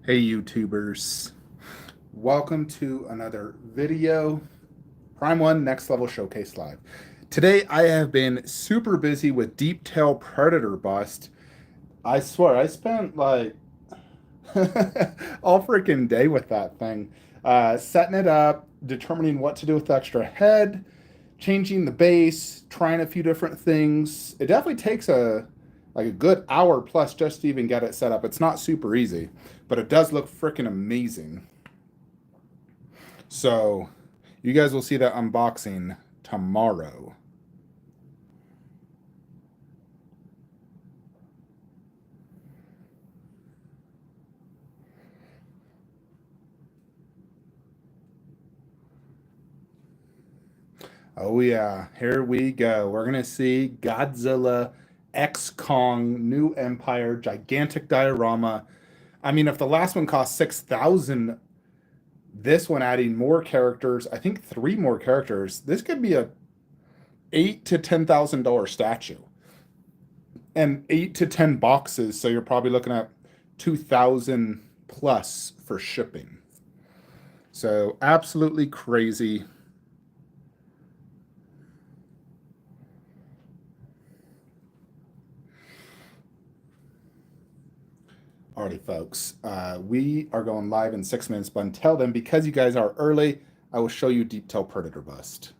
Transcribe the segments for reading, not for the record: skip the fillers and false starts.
Hey YouTubers, welcome to another video, Prime 1 Next Level Showcase Live. Today I have been super busy with Deep Tail Predator Bust. I swear, I spent like all freaking day with that thing. Setting it up, determining what to do with the extra head, changing the base, trying a few different things. It definitely takes a good hour plus just to even get it set up. It's not super easy, but it does look freaking amazing. So you guys will see that unboxing tomorrow. Oh yeah, here we go. We're gonna see Godzilla X Kong New Empire gigantic diorama. I mean, if the last one cost 6,000, this one adding more characters, I think three more characters. This could be a $8,000 to $10,000 statue, and 8 to 10 boxes. So you're probably looking at 2,000 plus for shipping. So absolutely crazy. Alrighty, folks. We are going live in 6 minutes, but until then, because you guys are early, I will show you Deep Tail Predator Bust.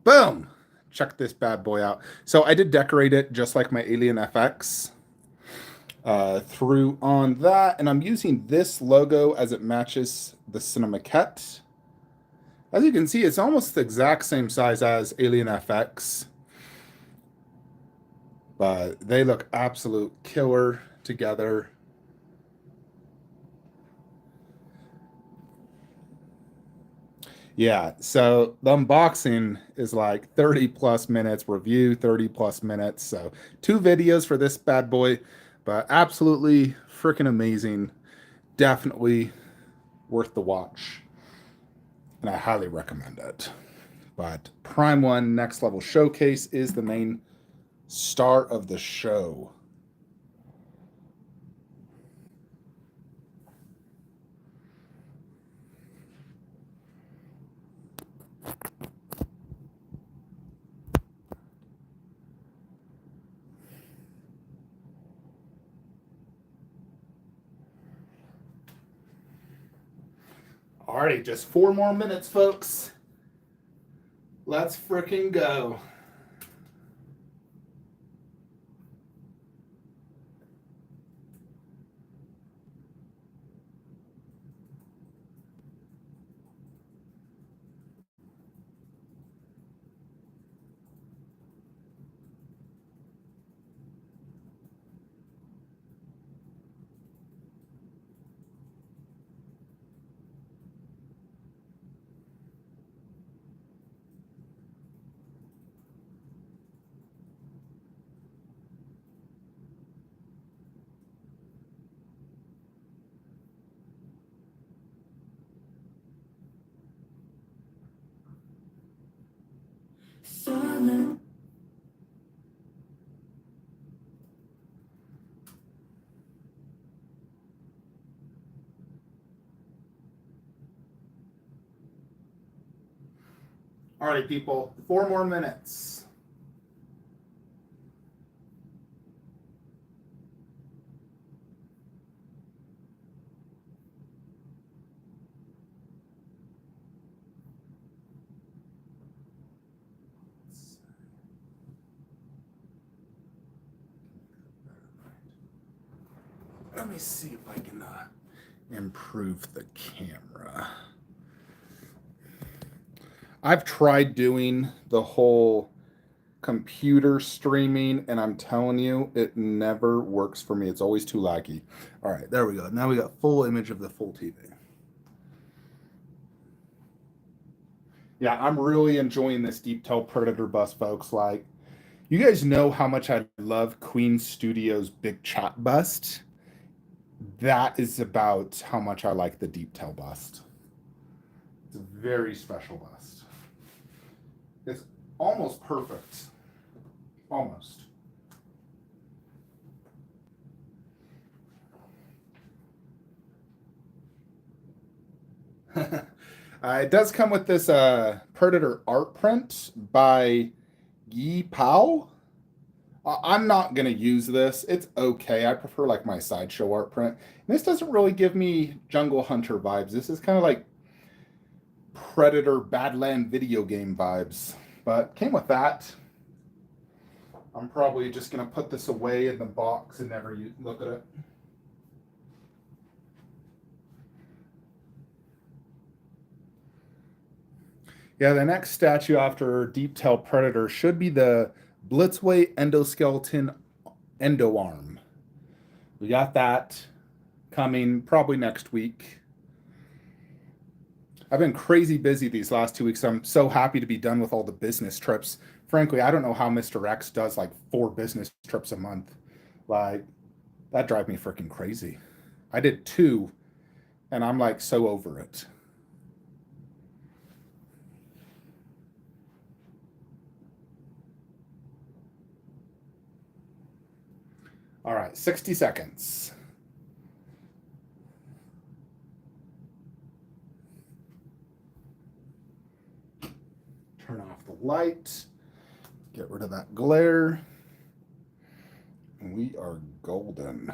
Boom! Check this bad boy out. So I did decorate it just like my Alien FX. Through on that, and I'm using this logo as it matches the Cinemaquette. As you can see, it's almost the exact same size as Alien FX, but they look absolute killer together. Yeah, so the unboxing is like 30 plus minutes, review 30 plus minutes. So two videos for this bad boy, but absolutely freaking amazing. Definitely worth the watch. And I highly recommend it. But Prime 1 Next Level Showcase is the main star of the show. Alrighty, just 4 more minutes, folks. Let's freaking go. Alrighty, people, 4 more minutes. Let me see if I can improve the camera. I've tried doing the whole computer streaming, and I'm telling you, it never works for me. It's always too laggy. All right, there we go. Now we got full image of the full TV. Yeah, I'm really enjoying this Deep Tail Predator bust, folks. Like, you guys know how much I love Queen Studios' Big Chat bust. That is about how much I like the Deep Tail bust. It's a very special bust. It's almost perfect. Almost. It does come with this Predator art print by Yi Pao. I'm not going to use this. It's okay. I prefer like my sideshow art print. And this doesn't really give me Jungle Hunter vibes. This is kind of like Predator Badland video game vibes. But came with that. I'm probably just going to put this away in the box and never look at it. Yeah, the next statue after Deep Tail Predator should be the Blitzway Endoskeleton Endoarm. We got that coming probably next week. I've been crazy busy these last 2 weeks. I'm so happy to be done with all the business trips. Frankly, I don't know how Mr. X does like 4 business trips a month. Like, that drives me freaking crazy. I did 2, and I'm like so over it. All right, 60 seconds. Turn off the light. Get rid of that glare. And we are golden.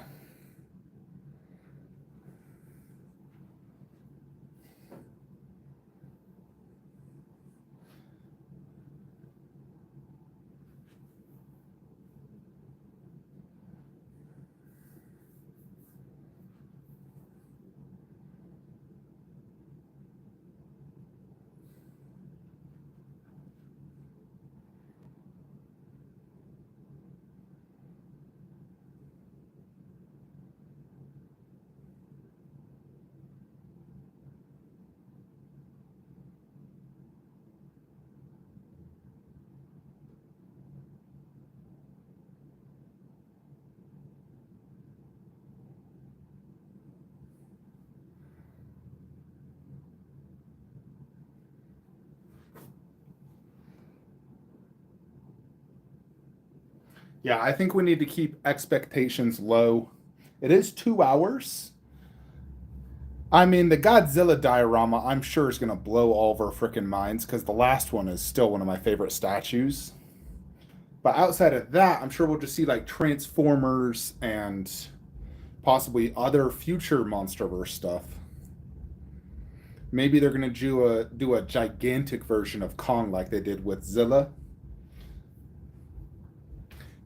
Yeah, I think we need to keep expectations low. It is 2 hours. I mean, the Godzilla diorama, I'm sure, is going to blow all of our freaking minds because the last one is still one of my favorite statues. But outside of that, I'm sure we'll just see like Transformers and possibly other future MonsterVerse stuff. Maybe they're going to do a gigantic version of Kong like they did with Zilla.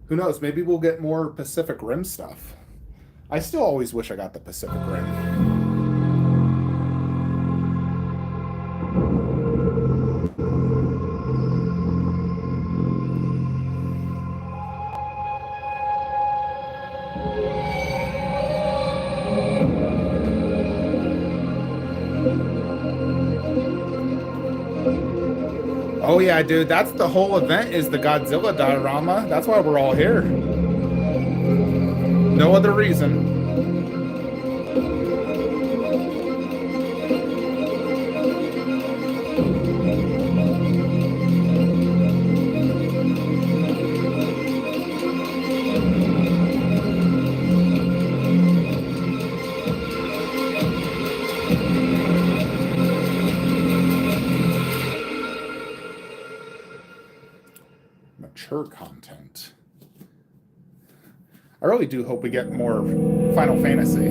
Who knows? Maybe we'll get more Pacific Rim stuff. I still always wish I got the Pacific Rim. Oh yeah, dude, that's the whole event is the Godzilla diorama. That's why we're all here. No other reason. Mature content. I really do hope we get more Final Fantasy.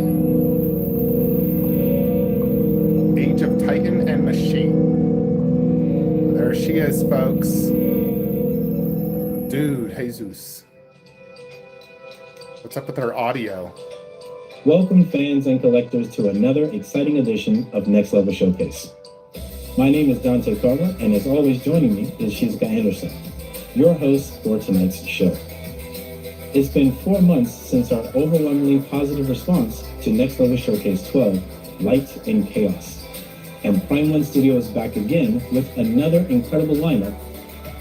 Age of Titan and Machine. There she is, folks. Dude, Jesus. What's up with her audio? Welcome, fans and collectors, to another exciting edition of Next Level Showcase. My name is Dante Carter, and as always, joining me is Shizuka Anderson, your host for tonight's show. It's been 4 months since our overwhelmingly positive response to Next Level Showcase 12, Light and Chaos. And Prime One Studio is back again with another incredible lineup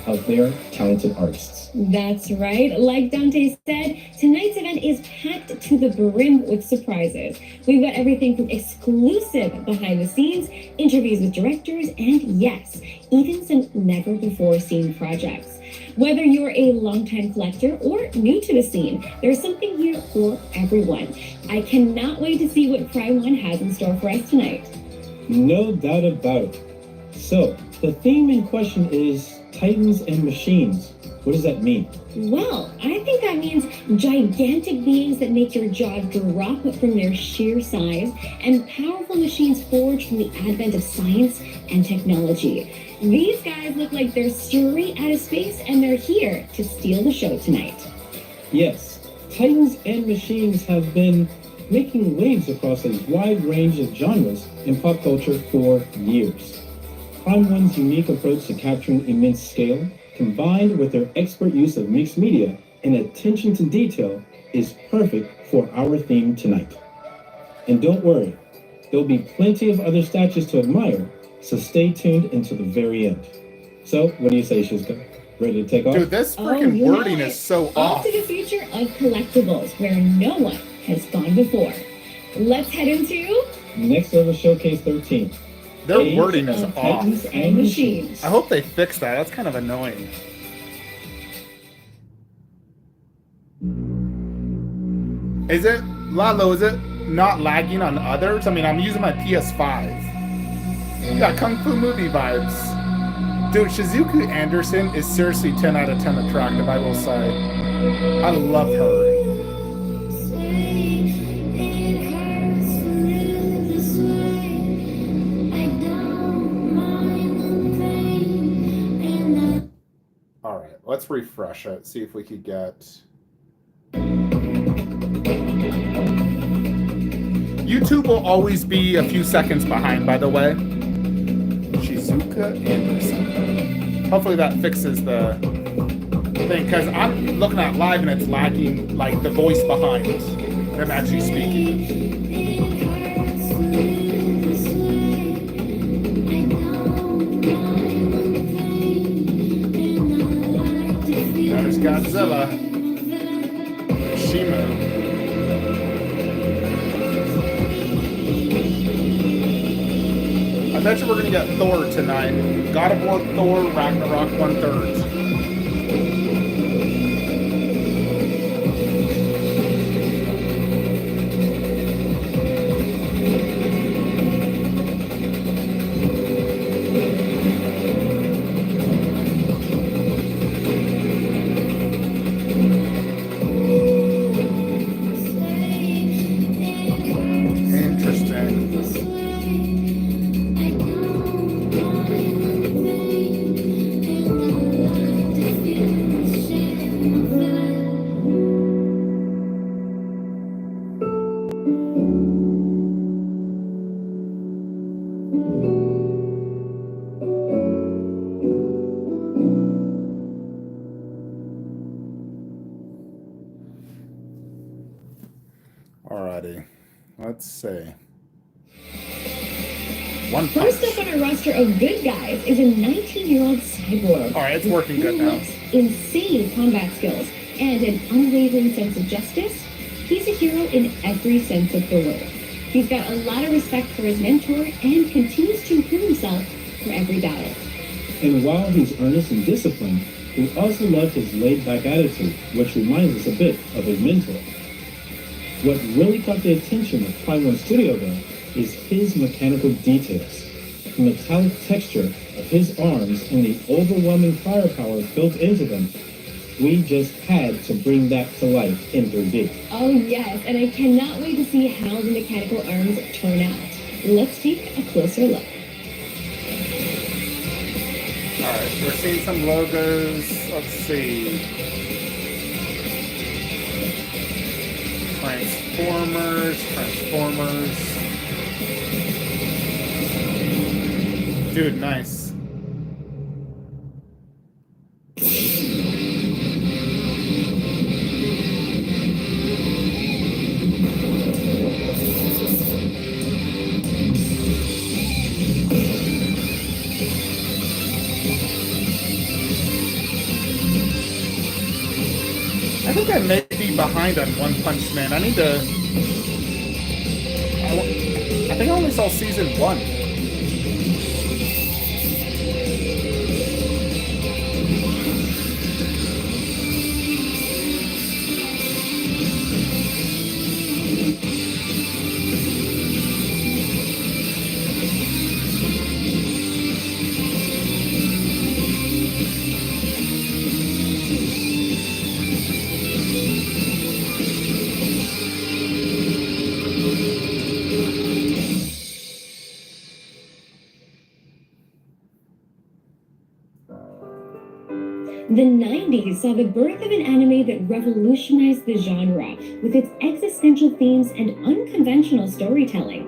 of their talented artists. That's right. Like Dante said, tonight's event is packed to the brim with surprises. We've got everything from exclusive behind the scenes, interviews with directors, and yes, even some never before seen projects. Whether you're a longtime collector or new to the scene, there's something here for everyone. I cannot wait to see what Prime One has in store for us tonight. No doubt about it. So, the theme in question is Titans and Machines. What does that mean? Well, I think that means gigantic beings that make your jaw drop from their sheer size and powerful machines forged from the advent of science and technology. These guys look like they're straight out of space and they're here to steal the show tonight. Yes, Titans and Machines have been making waves across a wide range of genres in pop culture for years. Prime One's unique approach to capturing immense scale, combined with their expert use of mixed media and attention to detail, is perfect for our theme tonight. And don't worry, there'll be plenty of other statues to admire, so stay tuned until the very end. So, what do you say, Shizuka? Ready to take off? Dude, this freaking wording is so off. To the future of collectibles, where no one has gone before. Let's head into Next Level Showcase 13. Their Age wording is of off. Titans and Machines. I hope they fix that. That's kind of annoying. Is it, Lalo, is it not lagging on others? I mean, I'm using my PS5. Got Kung Fu movie vibes. Dude, Shizuku Anderson is seriously 10 out of 10 attractive, I will say. I love her. All right, let's refresh it, see if we could get... YouTube will always be a few seconds behind, by the way. Shizuka Anderson. Hopefully that fixes the thing, because I'm looking at live and it's lagging, like, the voice behind them actually speaking. There's Godzilla. Shimu. I bet you we're gonna get Thor tonight. God of War, Thor, Ragnarok, 1/3. Alrighty, let's see. One punch. First up on our roster of good guys is a 19-year-old cyborg. All right, it's working good now. Insane combat skills and an unwavering sense of justice. He's a hero in every sense of the word. He's got a lot of respect for his mentor and continues to improve himself for every battle. And while he's earnest and disciplined, we also love his laid-back attitude, which reminds us a bit of his mentor. What really caught the attention of Prime One Studio, though, is his mechanical details. The metallic texture of his arms and the overwhelming firepower built into them. We just had to bring that to life in 3D. Oh yes, and I cannot wait to see how the mechanical arms turn out. Let's take a closer look. Alright, we're seeing some logos. Let's see. Transformers. Dude, nice. I think I may be behind on One Punch Man. I need to... I think I only saw season 1. The 90s saw the birth of an anime that revolutionized the genre with its existential themes and unconventional storytelling.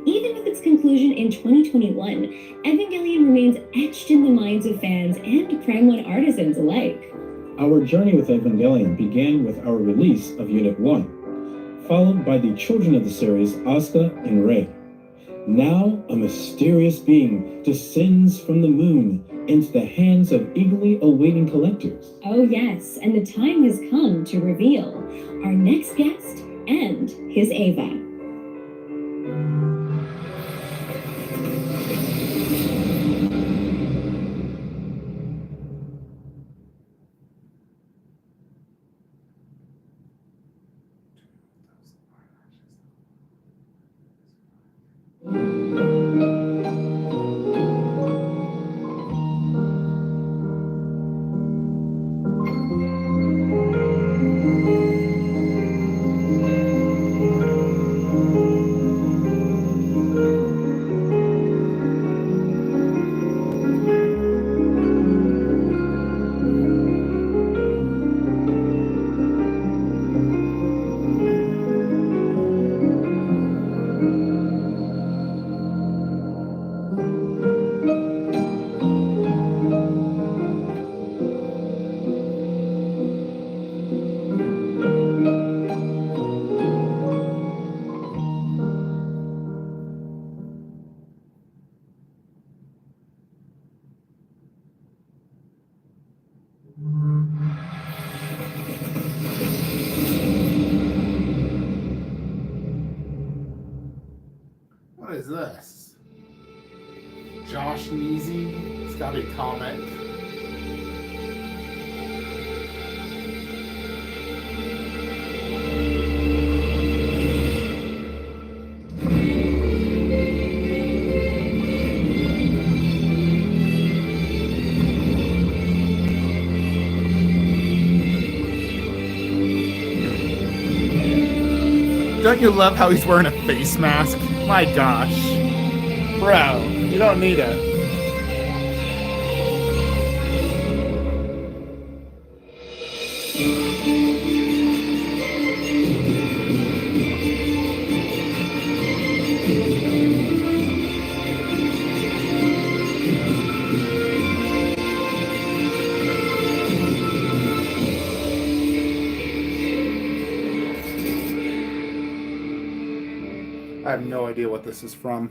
Even with its conclusion in 2021, Evangelion remains etched in the minds of fans and Prime 1 artisans alike. Our journey with Evangelion began with our release of Unit 1, followed by the children of the series, Asuka and Rei. Now, a mysterious being descends from the moon into the hands of eagerly awaiting collectors. Oh yes, and the time has come to reveal our next guest and his Eva. What is this? Josh Neezy? It's gotta be a comic. Don't you love how he's wearing a face mask? My gosh. Bro, you don't need it. I have no idea what this is from.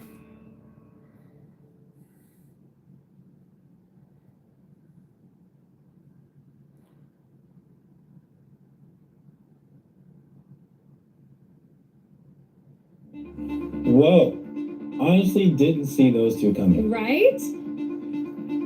Whoa, honestly didn't see those two coming. Right?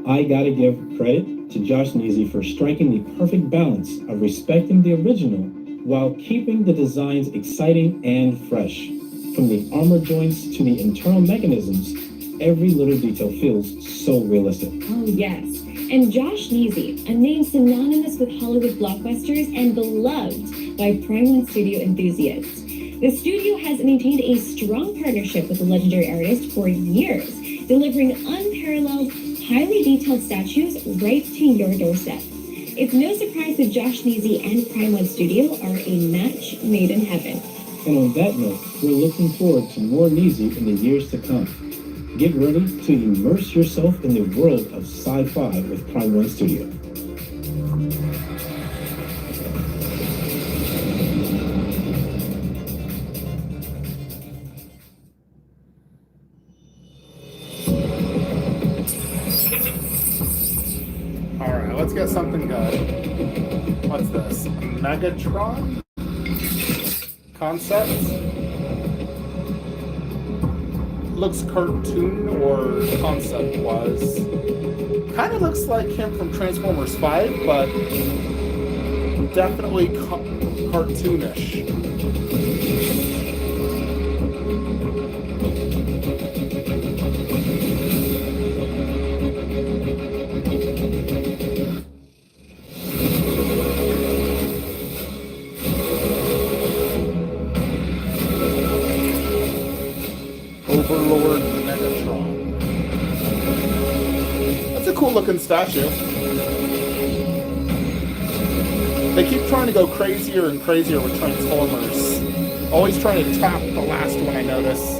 I gotta give credit to Josh Neezy for striking the perfect balance of respecting the original while keeping the designs exciting and fresh. From the armor joints to the internal mechanisms, every little detail feels so realistic. Oh yes. And Josh Neezy, a name synonymous with Hollywood blockbusters and beloved by Prime 1 studio enthusiasts. The studio has maintained a strong partnership with the legendary artist for years, delivering unparalleled, highly detailed statues right to your doorstep. It's no surprise that Josh Neezy and Prime 1 Studio are a match made in heaven. And on that note, we're looking forward to more Neezy in the years to come. Get ready to immerse yourself in the world of sci-fi with Prime 1 Studio. Alright, let's get something good. What's this? Megatron? Concept? Looks cartoon or concept was. Kind of looks like him from Transformers 5, but definitely cartoonish. Overlord Megatron. That's a cool looking statue. They keep trying to go crazier and crazier with Transformers. Always trying to top the last one, I notice.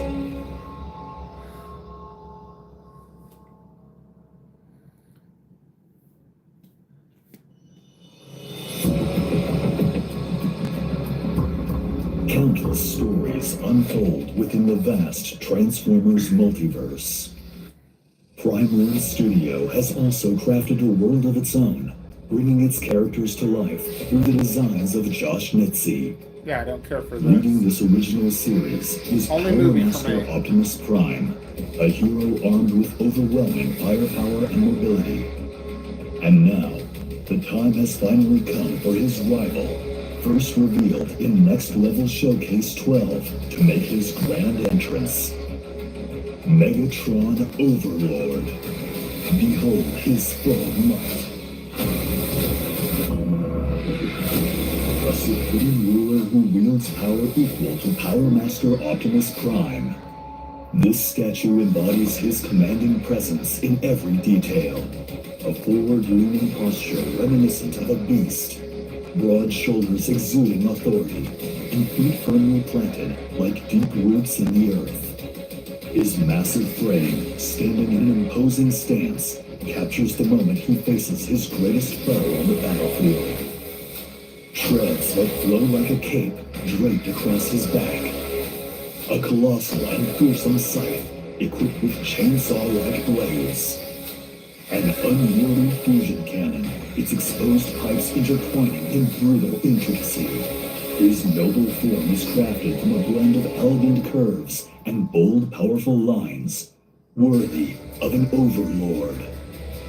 Countless stories unfold within the vast Transformers multiverse. Prime One Studio has also crafted a world of its own, bringing its characters to life through the designs of Josh Nitze. Yeah, I don't care for this. Leading this original series is Power Master Optimus Prime, a hero armed with overwhelming firepower and mobility. And now, the time has finally come for his rival, first revealed in Next Level Showcase 12, to make his grand entrance. Megatron Overlord. Behold his full might. A supreme ruler who wields power equal to Power Master Optimus Prime. This statue embodies his commanding presence in every detail. A forward-leaning posture reminiscent of a beast. Broad shoulders exuding authority, and feet firmly planted like deep roots in the earth. His massive frame, standing in an imposing stance, captures the moment he faces his greatest foe on the battlefield. Treads that flow like a cape draped across his back. A colossal and fearsome scythe, equipped with chainsaw-like blades. An unwieldy fusion cannon, its exposed pipes intertwining in brutal intricacy. His noble form is crafted from a blend of elegant curves and bold, powerful lines, worthy of an overlord.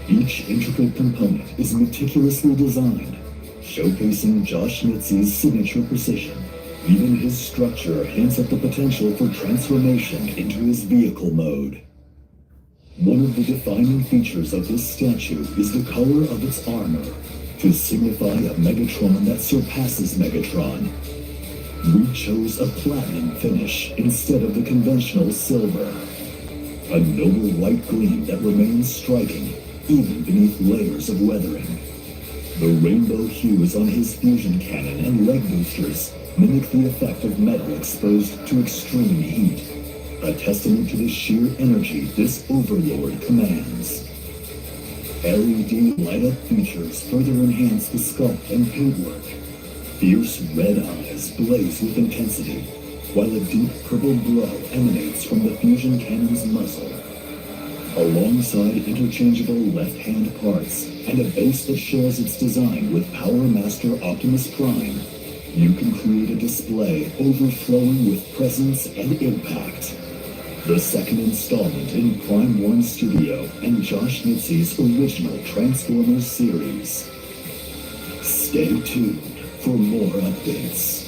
Each intricate component is meticulously designed, showcasing Josh Nitze's signature precision. Even his structure hints at the potential for transformation into his vehicle mode. One of the defining features of this statue is the color of its armor, to signify a Megatron that surpasses Megatron. We chose a platinum finish instead of the conventional silver. A noble white gleam that remains striking, even beneath layers of weathering. The rainbow hues on his fusion cannon and leg boosters mimic the effect of metal exposed to extreme heat, a testament to the sheer energy this Overlord commands. LED light-up features further enhance the sculpt and paintwork. Fierce red eyes blaze with intensity, while a deep purple glow emanates from the fusion cannon's muzzle. Alongside interchangeable left-hand parts and a base that shares its design with Power Master Optimus Prime, you can create a display overflowing with presence and impact. The second installment in Prime One Studio and Josh Nitze's original Transformers series. Stay tuned for more updates.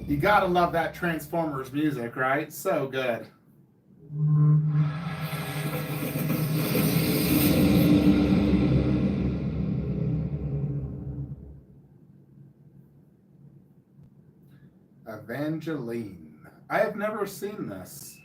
You gotta love that Transformers music, right? So good. Evangeline. I have never seen this.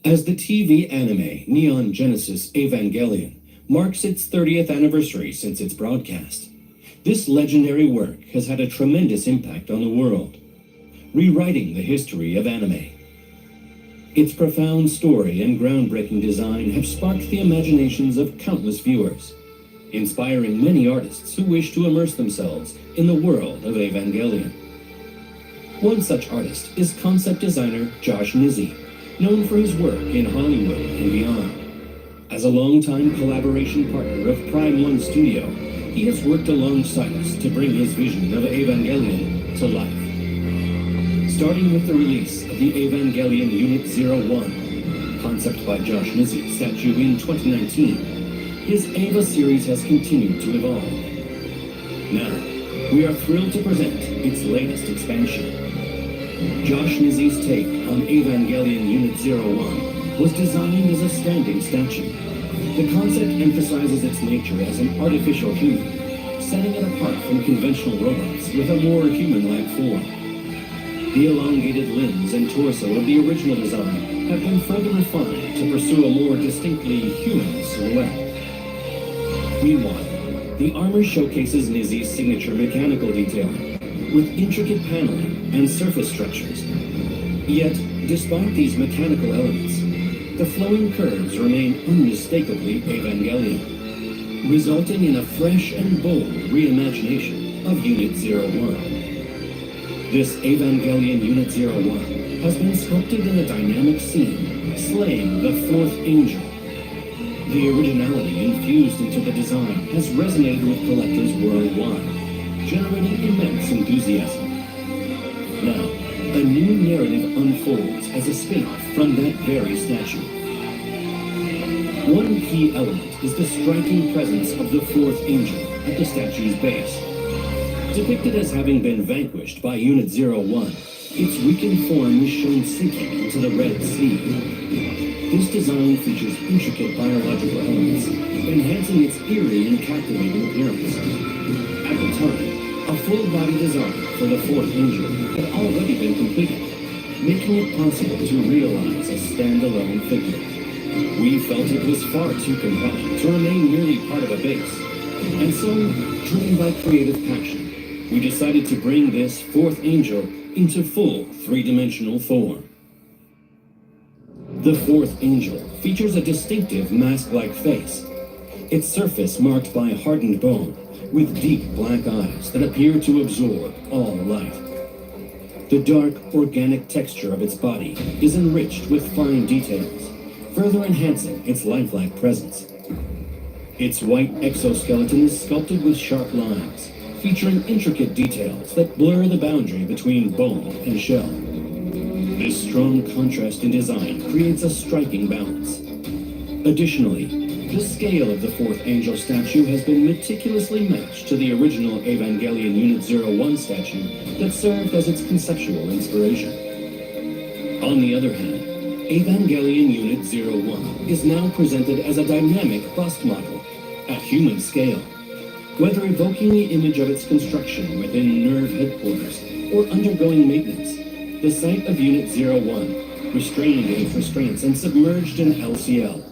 As the TV anime Neon Genesis Evangelion marks its 30th anniversary since its broadcast, this legendary work has had a tremendous impact on the world, rewriting the history of anime. Its profound story and groundbreaking design have sparked the imaginations of countless viewers, inspiring many artists who wish to immerse themselves in the world of Evangelion. One such artist is concept designer Josh Nizzi, known for his work in Hollywood and beyond. As a longtime collaboration partner of Prime One Studio, he has worked alongside us to bring his vision of Evangelion to life. Starting with the release of the Evangelion Unit 01, concept by Josh Nizzi, statue in 2019, his Eva series has continued to evolve. Now, we are thrilled to present its latest expansion. Josh Nizzi's take on Evangelion Unit 01 was designed as a standing statue. The concept emphasizes its nature as an artificial human, setting it apart from conventional robots with a more human-like form. The elongated limbs and torso of the original design have been further refined to pursue a more distinctly human silhouette. Meanwhile, the armor showcases Nizzi's signature mechanical detailing, with intricate paneling and surface structures. Yet, despite these mechanical elements, the flowing curves remain unmistakably Evangelion, resulting in a fresh and bold reimagination of Unit 01. This Evangelion Unit 01 has been sculpted in a dynamic scene, slaying the fourth angel. The originality infused into the design has resonated with collectors worldwide, generating immense enthusiasm. Now, a new narrative unfolds as a spin-off from that very statue. One key element is the striking presence of the fourth angel at the statue's base. Depicted as having been vanquished by Unit 01, its weakened form is shown sinking into the Red Sea. This design features intricate biological elements, enhancing its eerie and captivating appearance. At the time, a full-body design for the fourth Angel had already been completed, making it possible to realize a standalone figure. We felt it was far too compelling to remain merely part of a base, and so, driven by creative passion, we decided to bring this fourth Angel into full three-dimensional form. The fourth Angel features a distinctive mask-like face, its surface marked by hardened bone, with deep black eyes that appear to absorb all light. The dark, organic texture of its body is enriched with fine details, further enhancing its lifelike presence. Its white exoskeleton is sculpted with sharp lines, featuring intricate details that blur the boundary between bone and shell. This strong contrast in design creates a striking balance. Additionally, the scale of the fourth Angel statue has been meticulously matched to the original Evangelion Unit 01 statue that served as its conceptual inspiration. On the other hand, Evangelion Unit 01 is now presented as a dynamic bust model at human scale. Whether evoking the image of its construction within NERV headquarters or undergoing maintenance, the sight of Unit 01, restrained in its restraints and submerged in LCL,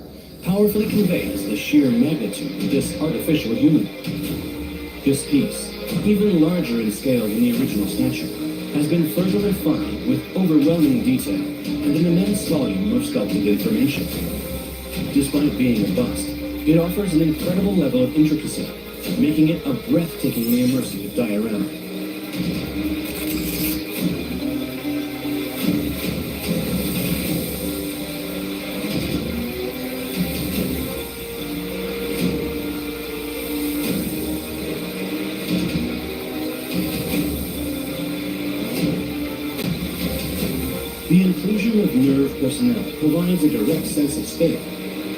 powerfully conveys the sheer magnitude of this artificial human. This piece, even larger in scale than the original statue, has been further refined with overwhelming detail and an immense volume of sculpted information. Despite being a bust, it offers an incredible level of intricacy, making it a breathtakingly immersive diorama. The inclusion of NERV personnel provides a direct sense of scale,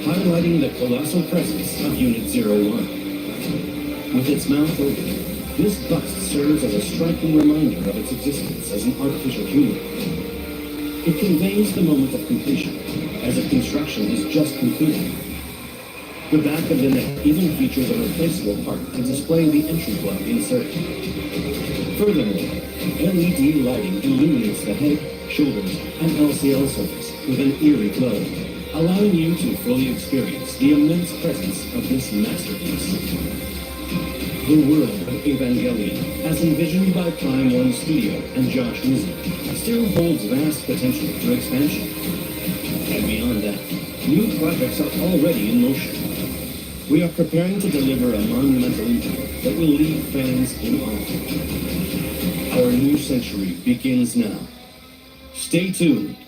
highlighting the colossal presence of Unit 01. With its mouth open, this bust serves as a striking reminder of its existence as an artificial human. It conveys the moment of completion, as if construction is just concluded. The back of the neck even features a replaceable part to display the entry plug insert. Furthermore, LED lighting illuminates the head, shoulders, and LCL surface with an eerie glow, allowing you to fully experience the immense presence of this masterpiece. The world of Evangelion, as envisioned by Prime One Studio and Josh Wizard, still holds vast potential for expansion. And beyond that, new projects are already in motion. We are preparing to deliver a monumental impact that will leave fans in awe. Our new century begins now. Stay tuned.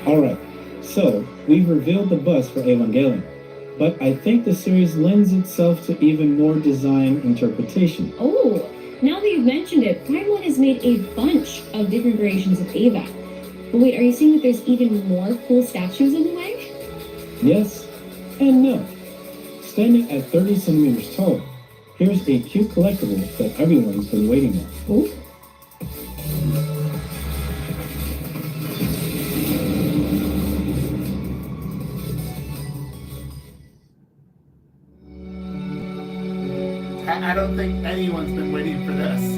Alright, so we've revealed the bust for Evangelion, but I think the series lends itself to even more design interpretation. Oh, now that you've mentioned it, Prime One has made a bunch of different variations of Eva. But wait, are you saying that there's even more cool statues in the way? Yes and no. Standing at 30 centimeters tall, here's a cute collectible that everyone's been waiting on. Oh. I don't think anyone's been waiting for this.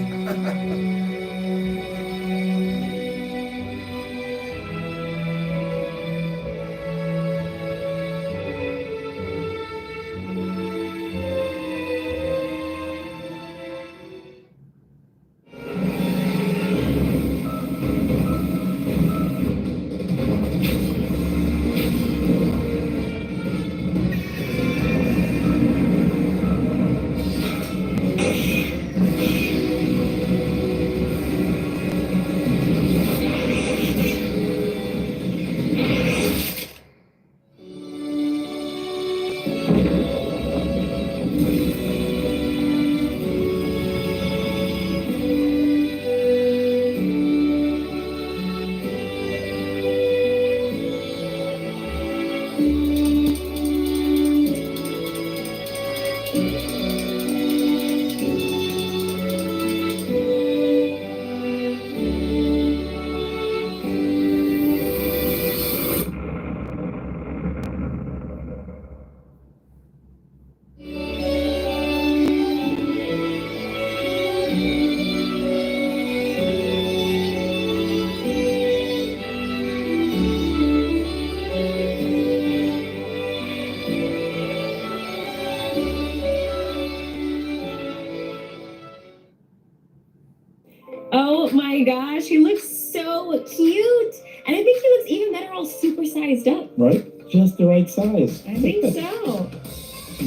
my gosh, he looks so cute. And I think he looks even better all super sized up. Right? Just the right size. I think so.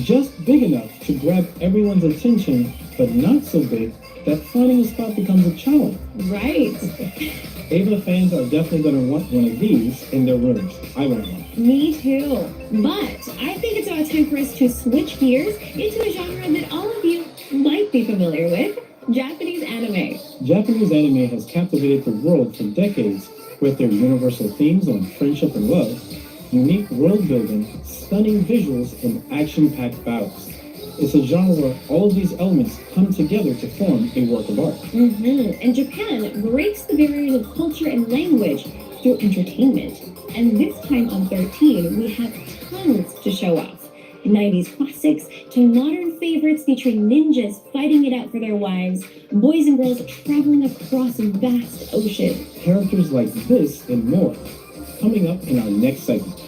Just big enough to grab everyone's attention, but not so big that finding a spot becomes a challenge. Right. Ava fans are definitely going to want one of these in their rooms. I want one. Me too. But I think it's about time for us to switch gears into a genre that all of you might be familiar with, Japanese anime. Japanese anime has captivated the world for decades with their universal themes on friendship and love, unique world building, stunning visuals, and action-packed battles. It's a genre where all of these elements come together to form a work of art. And Japan breaks the barriers of culture and language through entertainment. And this time on 13, we have tons to show off. 90s classics to modern favorites featuring ninjas fighting it out for their wives, boys and girls traveling across vast oceans. Characters like this and more, coming up in our next segment.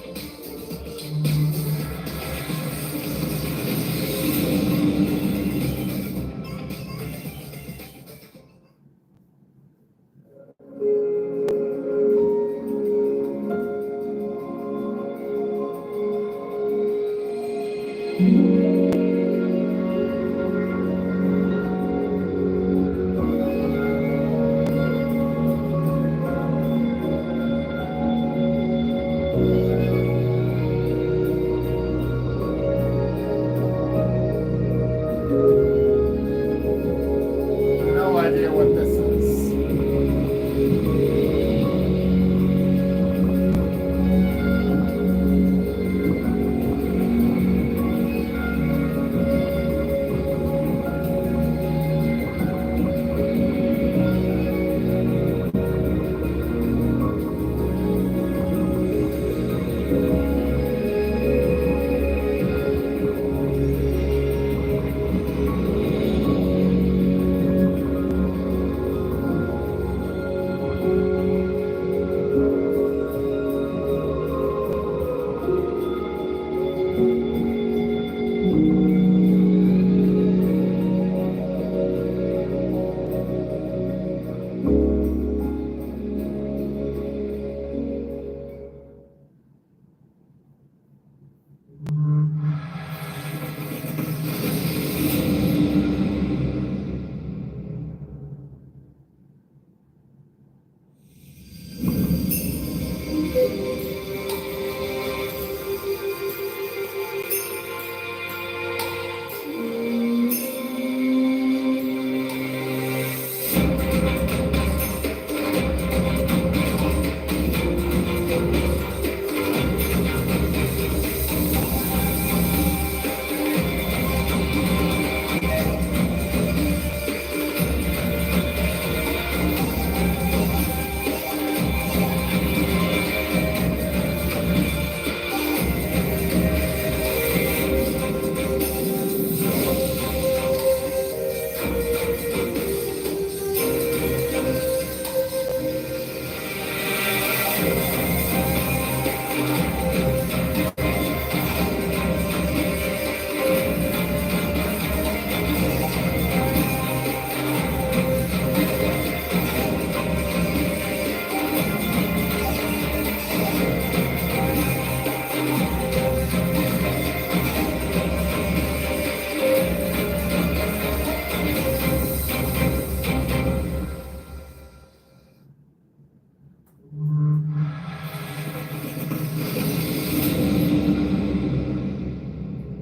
No idea what this is.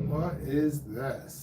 What is this?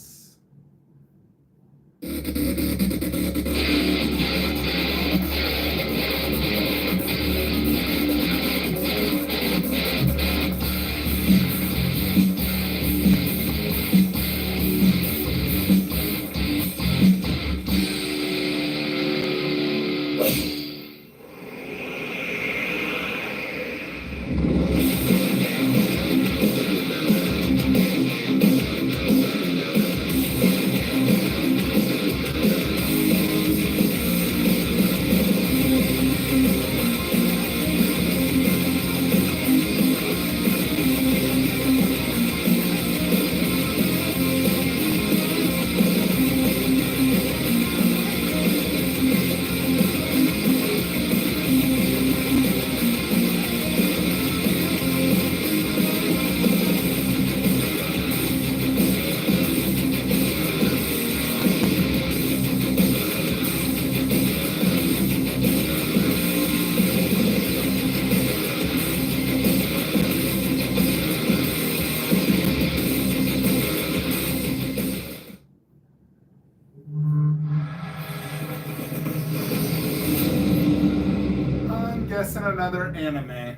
another anime.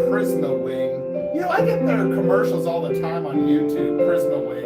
Prisma Wing. You know, I get their commercials all the time on YouTube. Prisma Wing.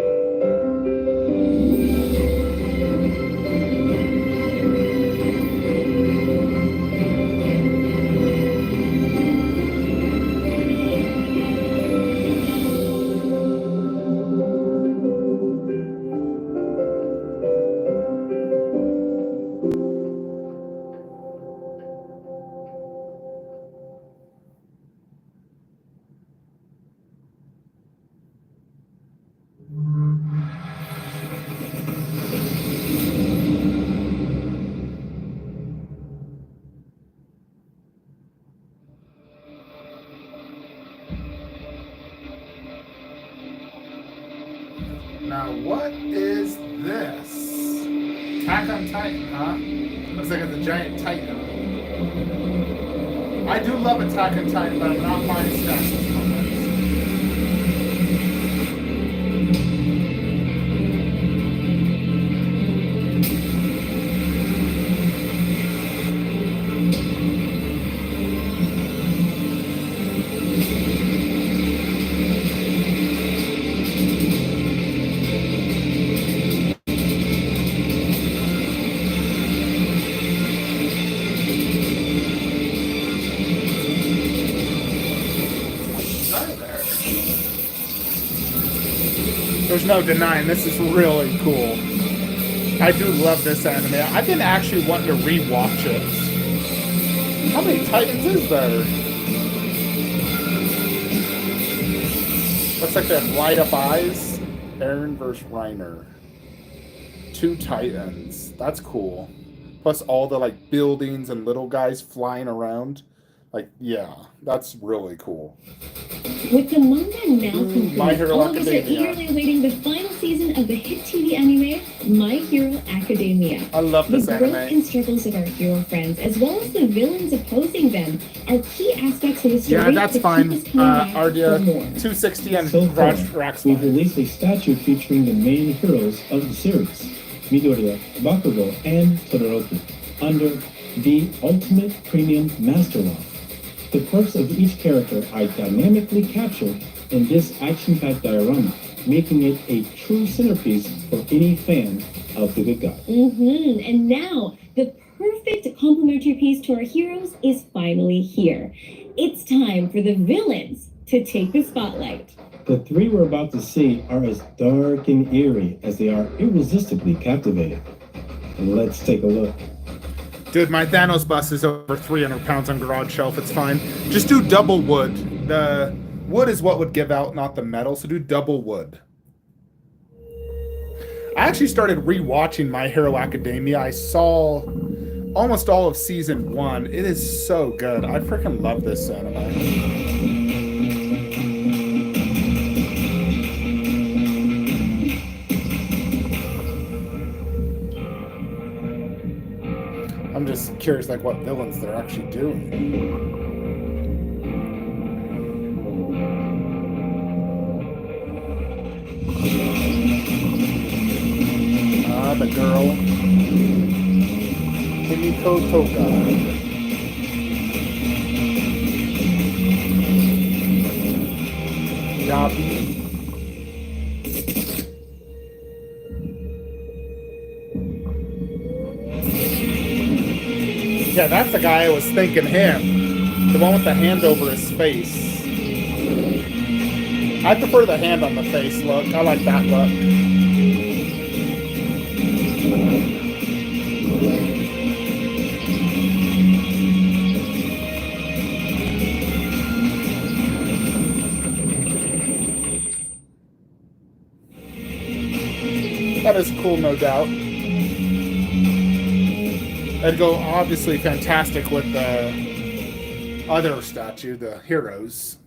Now, what is this? Attack on Titan, huh? Looks like it's a giant Titan. I do love Attack on Titan, but I'm not buying statues from it. There's no denying this is really cool. I do love this anime. I've been actually wanting to rewatch it. How many Titans is there? Looks like they have light up eyes. Eren versus Reiner. 2 Titans. That's cool. Plus all the like buildings and little guys flying around. Like, yeah, that's really cool. With the manga now complete, My Hero all of us are Academia. eagerly awaiting the final season of the hit TV anime, My Hero Academia. I love this The growth anime. and struggles of our hero friends, as well as the villains opposing them, are key aspects of the story. Yeah, that's that fine. keep us coming back Ardia, for more. 260 and So far, Rack's we've fine. released a statue featuring the main heroes of the series, Midoriya, Bakugo, and Todoroki, under the Ultimate Premium Master Lock. The quirks of each character are dynamically captured in this action-packed diorama, making it a true centerpiece for any fan of the good guy. And now, the perfect complementary piece to our heroes is finally here. It's time for the villains to take the spotlight. The 3 we're about to see are as dark and eerie as they are irresistibly captivating. Let's take a look. Dude, my Thanos bus is over 300 pounds on garage shelf. It's fine. Just do double wood. The wood is what would give out, not the metal. So do double wood. I actually started rewatching My Hero Academia. I saw almost all of season 1. It is so good. I freaking love this anime. I'm just curious, like, what villains they're actually doing. Ah, the girl. Kimiko Toka. Yabi. Yeah, that's the guy I was thinking him. The one with the hand over his face. I prefer the hand on the face look. I like that look. That is cool, no doubt. That'd go obviously fantastic with the other statue, the heroes.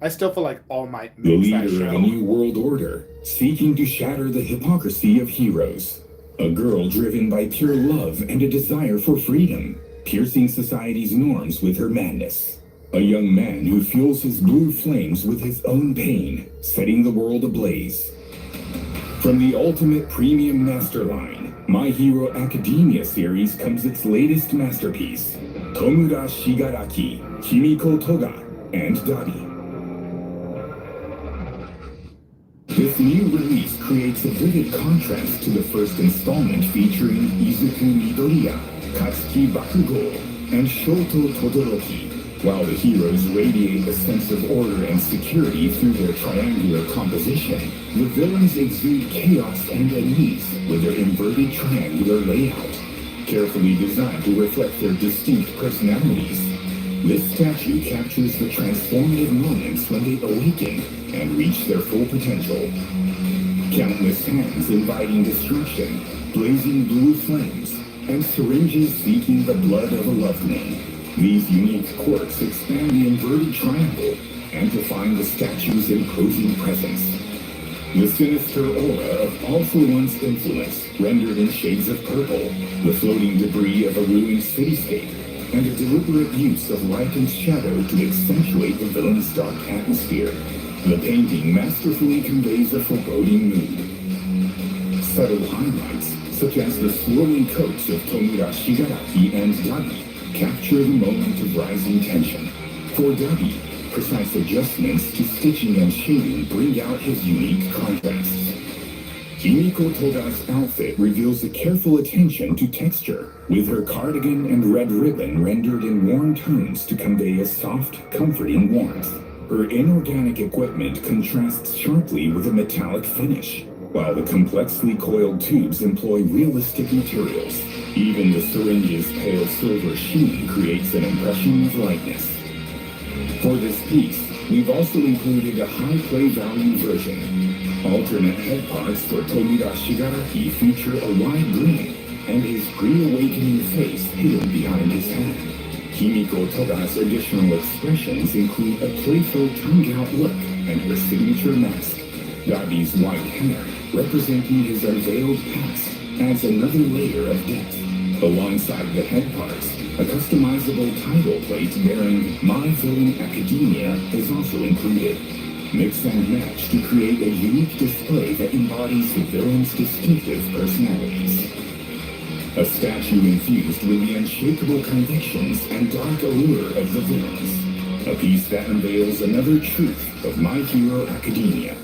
I still feel like All Might The makes that leader of a show. new world order, seeking to shatter the hypocrisy of heroes. A girl driven by pure love and a desire for freedom, piercing society's norms with her madness. A young man who fuels his blue flames with his own pain, setting the world ablaze. From the ultimate premium master line, My Hero Academia series comes its latest masterpiece, Tomura Shigaraki, Kimiko Toga, and Dabi. This new release creates a vivid contrast to the first installment featuring Izuku Midoriya, Katsuki Bakugo, and Shoto Todoroki, while the heroes radiate a sense of order and security through their triangular composition. The villains exude chaos and unease with their inverted triangular layout, carefully designed to reflect their distinct personalities. This statue captures the transformative moments when they awaken and reach their full potential. Countless hands inviting destruction, blazing blue flames, and syringes seeking the blood of a loved one. These unique quirks expand the inverted triangle, amplifying the statue's imposing presence. The sinister aura of All For One's influence, rendered in shades of purple, the floating debris of a ruined cityscape, and a deliberate use of light and shadow to accentuate the villain's dark atmosphere. The painting masterfully conveys a foreboding mood. Subtle highlights, such as the swirling coats of Tomura Shigaraki and Dabi, capture the moment of rising tension. For Dabi, precise adjustments to stitching and shading bring out his unique contrasts. Kimiko Toga's outfit reveals a careful attention to texture, with her cardigan and red ribbon rendered in warm tones to convey a soft, comforting warmth. Her inorganic equipment contrasts sharply with a metallic finish, while the complexly coiled tubes employ realistic materials. Even the syringe's pale silver sheen creates an impression of lightness. For this piece, we've also included a high play value version. Alternate head parts for Tomura Shigaraki feature a wide grin and his pre-awakening face hidden behind his hat. Kimiko Toga's additional expressions include a playful tongue-out look and her signature mask. Dabi's white hair, representing his unveiled past, adds another layer of depth. Alongside the head parts, a customizable title plate bearing My Villain Academia is also included. Mix and match to create a unique display that embodies the villain's distinctive personalities. A statue infused with the unshakable convictions and dark allure of the villains. A piece that unveils another truth of My Hero Academia.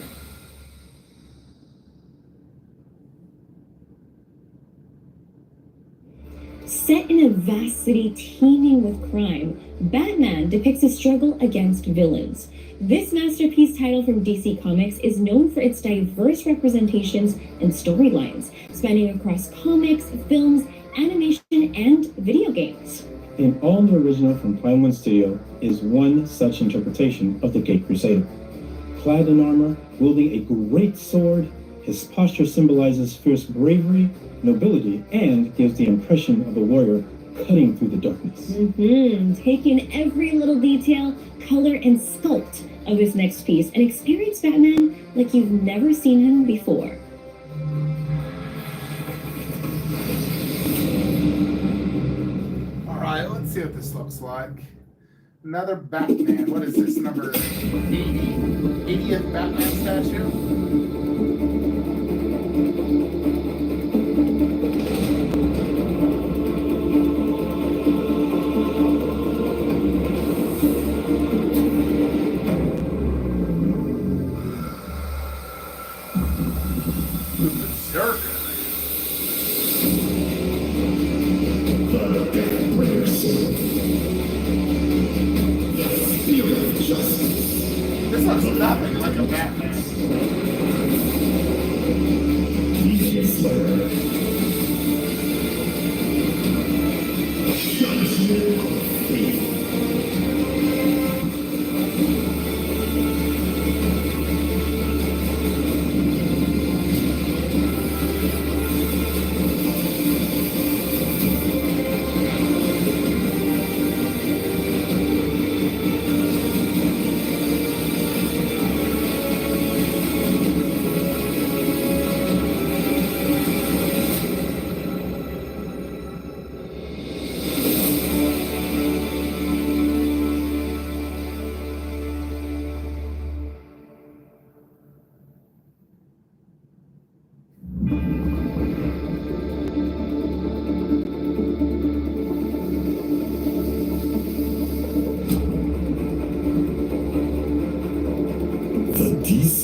Set in a vast city teeming with crime, Batman depicts a struggle against villains. This masterpiece title from DC Comics is known for its diverse representations and storylines, spanning across comics, films, animation, and video games. An all-new original from Prime One Studio is one such interpretation of the Gate Crusader. Clad in armor, wielding a great sword, his posture symbolizes fierce bravery, nobility, and gives the impression of a warrior cutting through the darkness. Taking every little detail, color, and sculpt of this next piece and experience Batman like you've never seen him before. All right, let's see what this looks like. Another Batman. What is this, number 80? 80th Batman statue? This looks nothing like a Batman.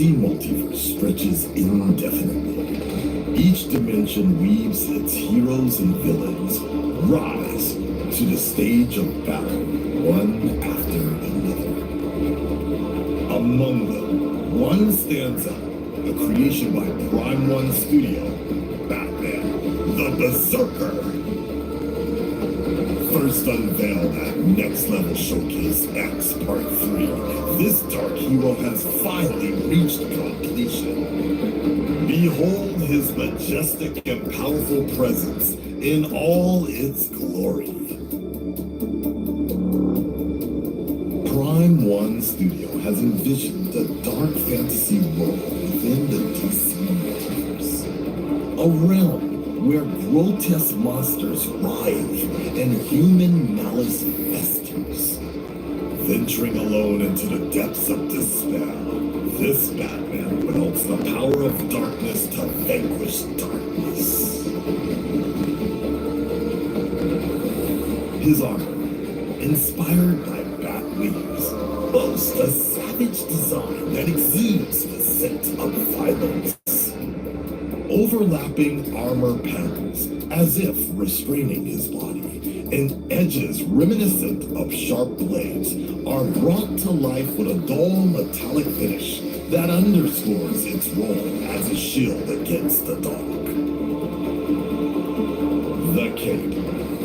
DC multiverse stretches indefinitely. Each dimension weaves its heroes and villains rise to the stage of battle, one after another. Among them, one stands out, a creation by Prime One Studio, Batman, the Berserker. First unveiled at Next Level Showcase X Part 3, this dark hero has finally reached completion. Behold his majestic and powerful presence in all its glory. Prime One Studio has envisioned a dark fantasy world within the DC universe. A realm where grotesque monsters writhe and human malice festers. Venturing alone into the depths of despair, this Batman wields the power of darkness to vanquish darkness. His armor, inspired by bat wings, boasts a savage design that exudes the scent of violence. Overlapping armor panels, as if restraining his body, and edges reminiscent of sharp blades, are brought to life with a dull metallic finish that underscores its role as a shield against the dark. The cape,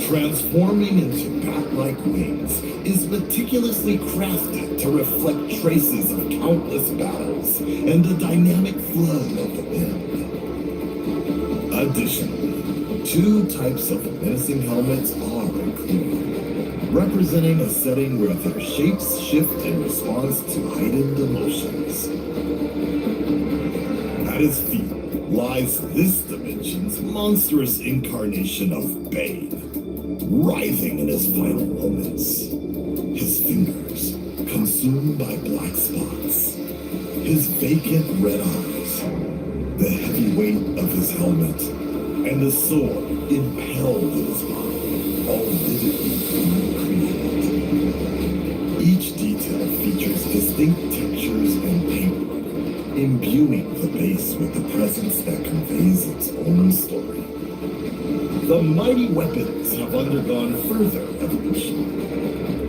transforming into bat-like wings, is meticulously crafted to reflect traces of countless battles and the dynamic flow of the wind. Additionally, two types of menacing helmets are included, representing a setting where their shapes shift in response to heightened emotions. At his feet lies this dimension's monstrous incarnation of Bane, writhing in his final moments. His fingers consumed by black spots, his vacant red eyes, the heavy weight of his helmet, and the sword impaled in his body, all vividly recreated. Each detail features distinct textures and paintwork, imbuing the base with the presence that conveys its own story. The mighty weapons have undergone further evolution.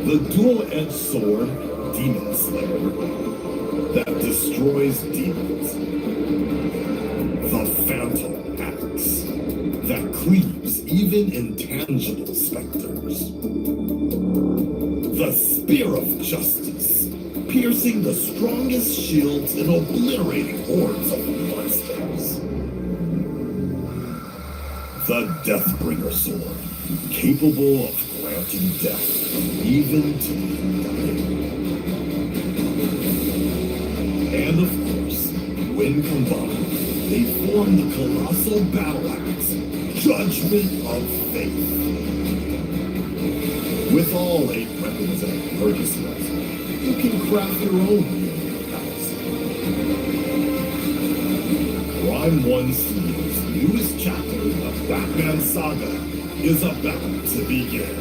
The dual-edged sword, Demon Slayer, that destroys demons. The Phantom Axe that cleaves even intangible specters. The Spear of Justice, piercing the strongest shields and obliterating hordes of monsters. The Deathbringer Sword, capable of granting death even to the undying. And of course, when combined, they form the colossal battle axe, Judgment of Fate. With all 8 weapons at your disposal, you can craft your own unique house. Prime One Studio's newest chapter of Batman Saga is about to begin.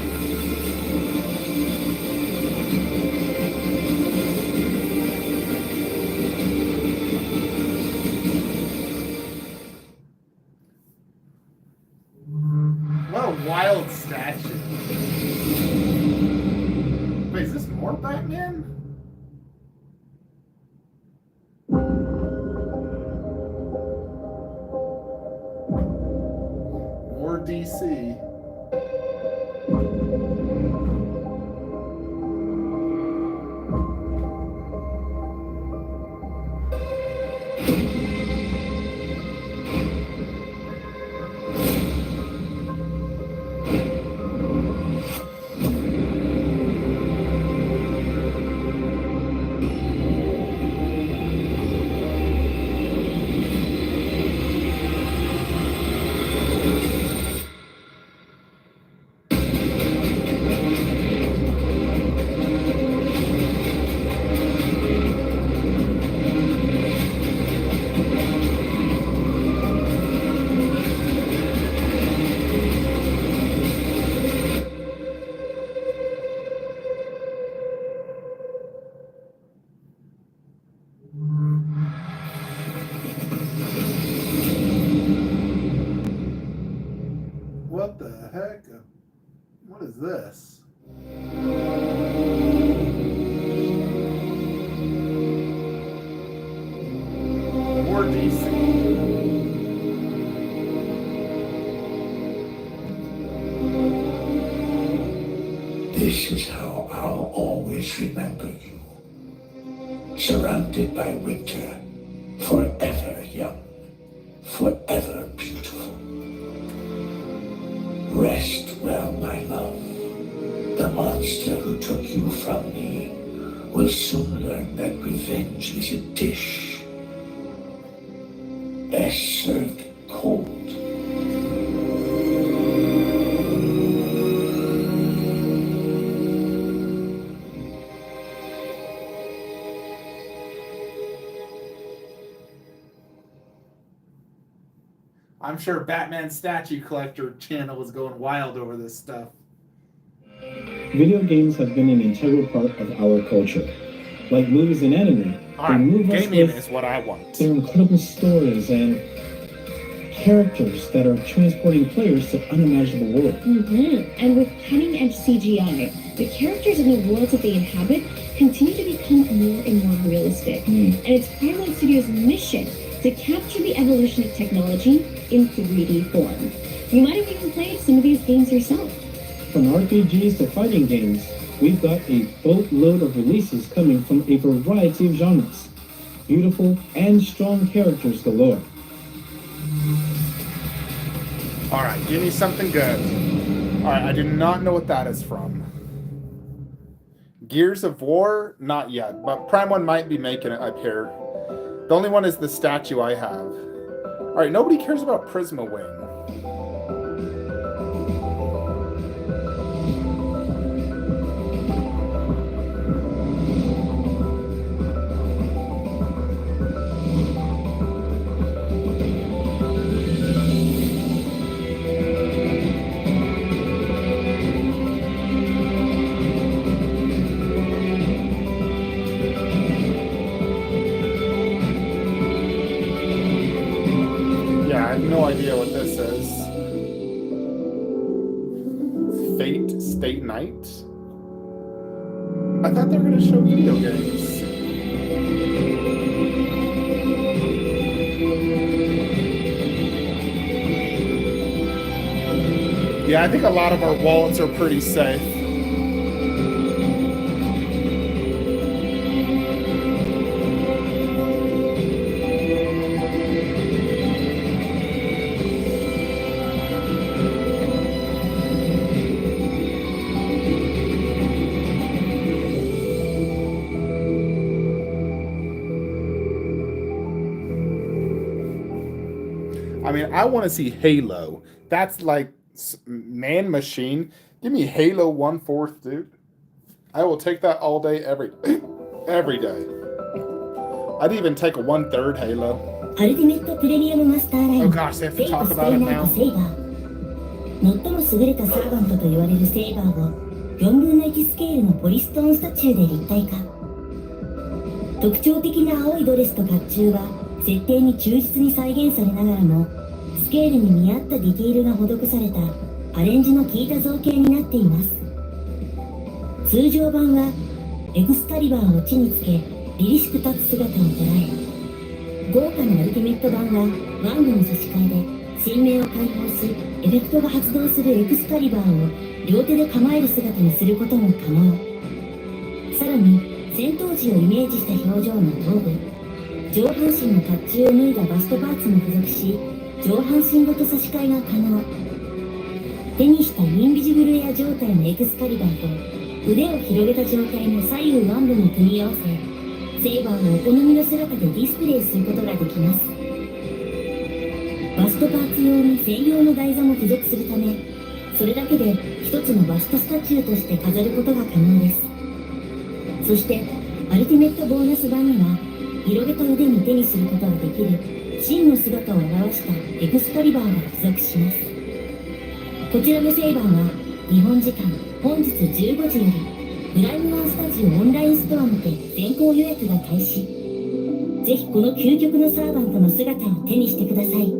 What a wild statue. Wait, is this more Batman? More DC. this? More DC. This is how I'll always remember you. Surrounded by winter, forever young, forever beautiful. Rest well, my love. The monster who took you from me will soon learn that revenge is a dish best served cold. I'm sure Batman Statue Collector channel was going wild over this stuff. Video games have been an integral part of our culture. Like movies and anime, they move us Gaming with is what I want. their incredible stories and characters that are transporting players to unimaginable worlds. And with cutting-edge CGI, the characters and the worlds that they inhabit continue to become more and more realistic. And it's Paramount Studios' mission to capture the evolution of technology in 3D form. You might have even played some of these games yourself. From RPGs to fighting games, we've got a boatload of releases coming from a variety of genres. Beautiful and strong characters galore. All right, give me something good. All right, I do not know what that is from. Gears of War? Not yet, but Prime 1 might be making it up here. The only one is the statue I have. All right, nobody cares about Prisma Wing. I have no idea what this is. Fate State Night? I thought they were going to show video games. Yeah, I think a lot of our wallets are pretty safe. I mean, I want to see Halo. That's like man machine. Give me Halo 1/4, dude. I will take that all day, every day. I'd even take a 1/3 Halo. Oh gosh, they have to talk about it now. 最も優れたサーバントと言われるセイバーを4分の1スケールのポリストーンスタチューで立体化。特徴的な青いドレスと甲冑は設定に忠実に再現されながらも、スケールに見合ったディティールが施されたアレンジの効いた造形になっています。通常版はエクスカリバーを地につけ凛々しく立つ姿を捉え、豪華なアルティメット版はワングの差し替えで神明を解放し、エフェクトが発動するエクスカリバーを両手で構える姿にすることも可能。さらに戦闘時をイメージした表情の頭部、上半身の甲冑を脱いだバストパーツも付属し、上半身ごと差し替えが可能。手にしたインビジブルエア状態のエクスカリバーと腕を広げた状態の左右腕部に組み合わせ、セイバーをお好みの姿でディスプレイすることができます。バストパーツ用に専用の台座も付属するため、それだけで一つのバストスタチューとして飾ることが可能です。そしてアルティメットボーナス版には広げた腕に手にすることができる真の姿を表したエクスカリバーが付属します。こちらのセイバーは日本時間本日15時よりプライムワンスタジオオンラインストアにて先行予約が開始。ぜひこの究極のサーバントの姿を手にしてください。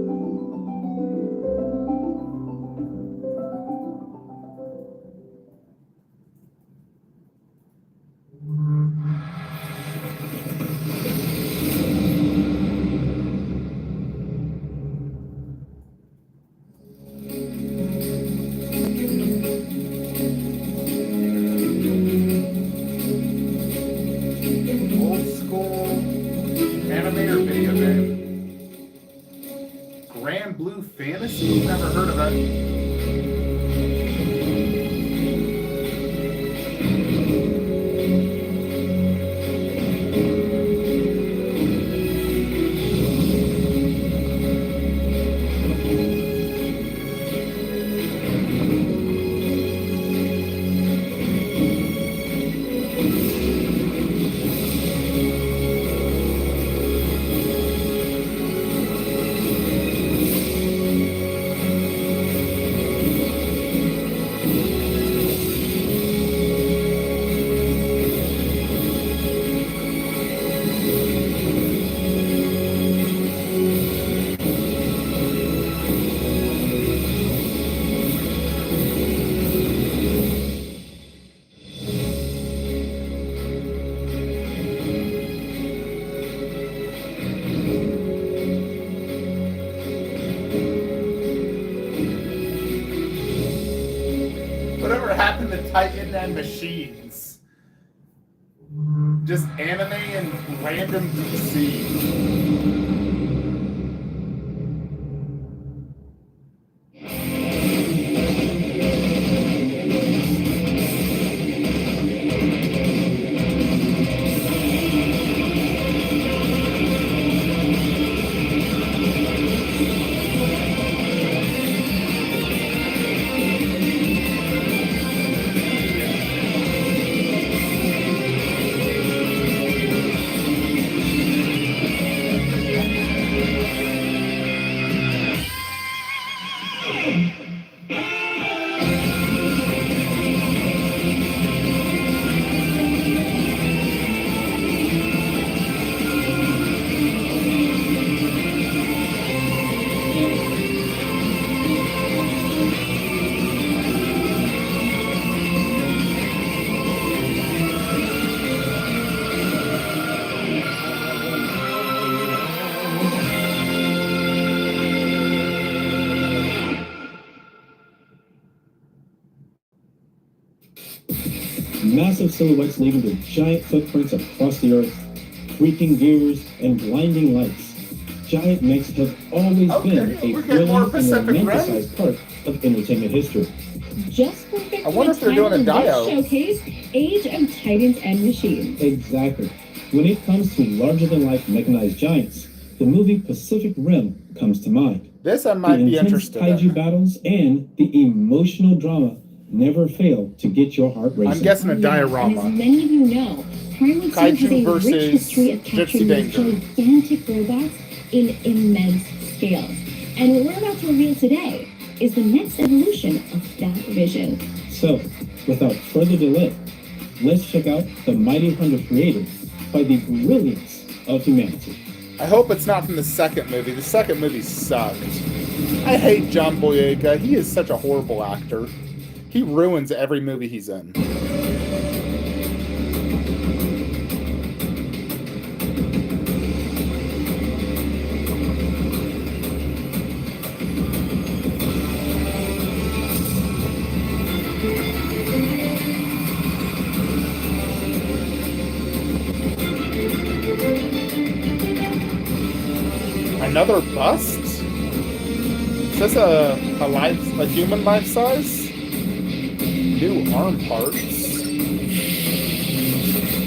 happened to Titan and Machines? Just anime and random DC. Massive silhouettes leaving their giant footprints across the earth, creaking gears and blinding lights. Giant mechs have always been a thrilling and romanticized part of entertainment history. Just perfect. I wonder if they're doing a dio. Showcase Age of Titans and Machines. Exactly. When it comes to larger-than-life mechanized giants, the movie Pacific Rim comes to mind. This I might be interested in. The intense kaiju battles and the emotional drama never fail to get your heart racing. I'm guessing a diorama. And as many of you know, Hollywood has a versus rich history of Gypsy capturing these Danger. gigantic robots in immense scales. And what we're about to reveal today is the next evolution of that vision. So, without further delay, let's check out The Mighty Hunter created by the brilliance of humanity. I hope it's not from the second movie. The second movie sucked. I hate John Boyega. He is such a horrible actor. He ruins every movie he's in. Another bust? Is this a human life size? New arm parts.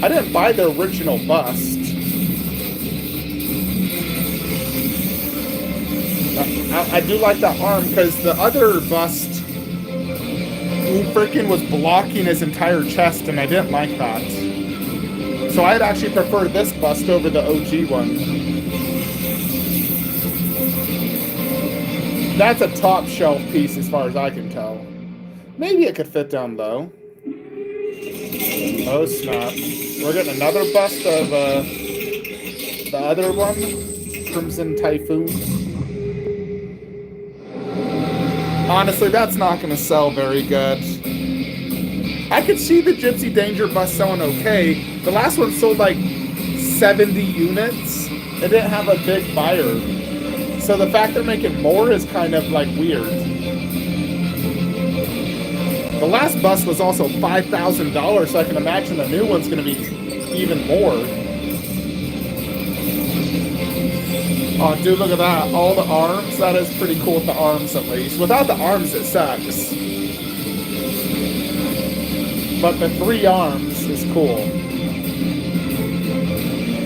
I didn't buy the original bust. I do like that arm because the other bust freaking was blocking his entire chest and I didn't like that. So I'd actually prefer this bust over the OG one. That's a top shelf piece as far as I can tell. Maybe it could fit down low. Oh snap. We're getting another bust of the other one. Crimson Typhoon. Honestly, that's not going to sell very good. I could see the Gypsy Danger bust selling okay. The last one sold like 70 units. It didn't have a big buyer. So the fact they're making more is kind of like weird. The last bust was also $5,000, so I can imagine the new one's going to be even more. Oh, dude, look at that. All the arms. That is pretty cool with the arms, at least. Without the arms, it sucks. But the 3 arms is cool.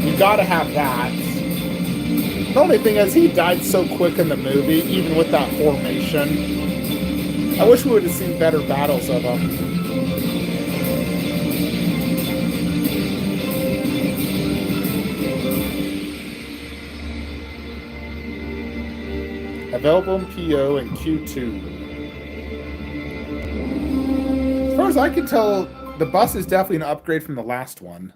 You gotta have that. The only thing is, he died so quick in the movie, even with that formation. I wish we would have seen better battles of him. Available in PO and Q2. As far as I can tell, the bus is definitely an upgrade from the last one.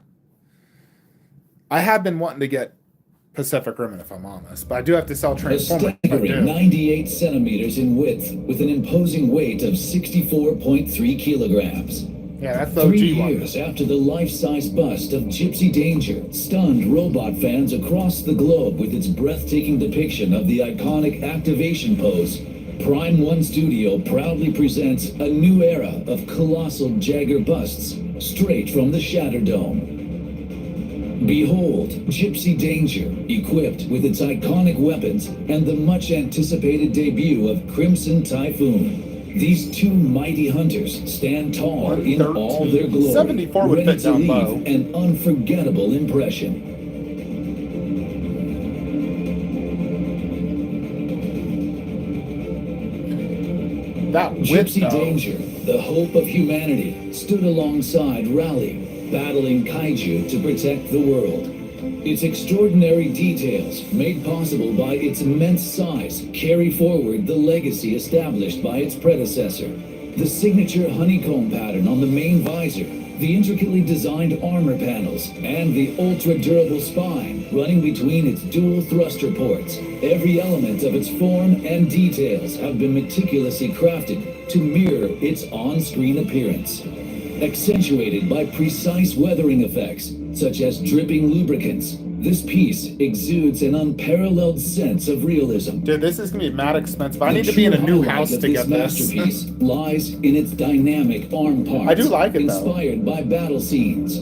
I have been wanting to get Pacific Rim, if I'm honest, but I do have to sell Transformers. A staggering 98 centimeters in width with an imposing weight of 64.3 kilograms. Yeah, that's the 3 OG one. years after the life-size bust of Gypsy Danger stunned robot fans across the globe with its breathtaking depiction of the iconic activation pose, Prime One Studio proudly presents a new era of colossal Jagger busts straight from the Shatterdome. Behold, Gypsy Danger, equipped with its iconic weapons and the much-anticipated debut of Crimson Typhoon. These two mighty hunters stand tall in all their glory, 74 would ready fit to down leave low. an unforgettable impression. That width, Gypsy though. Danger, the hope of humanity, stood alongside Raleigh, battling kaiju to protect the world. Its extraordinary details, made possible by its immense size, carry forward the legacy established by its predecessor. The signature honeycomb pattern on the main visor, the intricately designed armor panels, and the ultra-durable spine running between its dual thruster ports. Every element of its form and details have been meticulously crafted to mirror its on-screen appearance. Accentuated by precise weathering effects, such as dripping lubricants, this piece exudes an unparalleled sense of realism. Dude, this is gonna be mad expensive. I The need to be in a true new highlight house of to get this. masterpiece lies in its dynamic arm parts. I do like it, though. Inspired by battle scenes.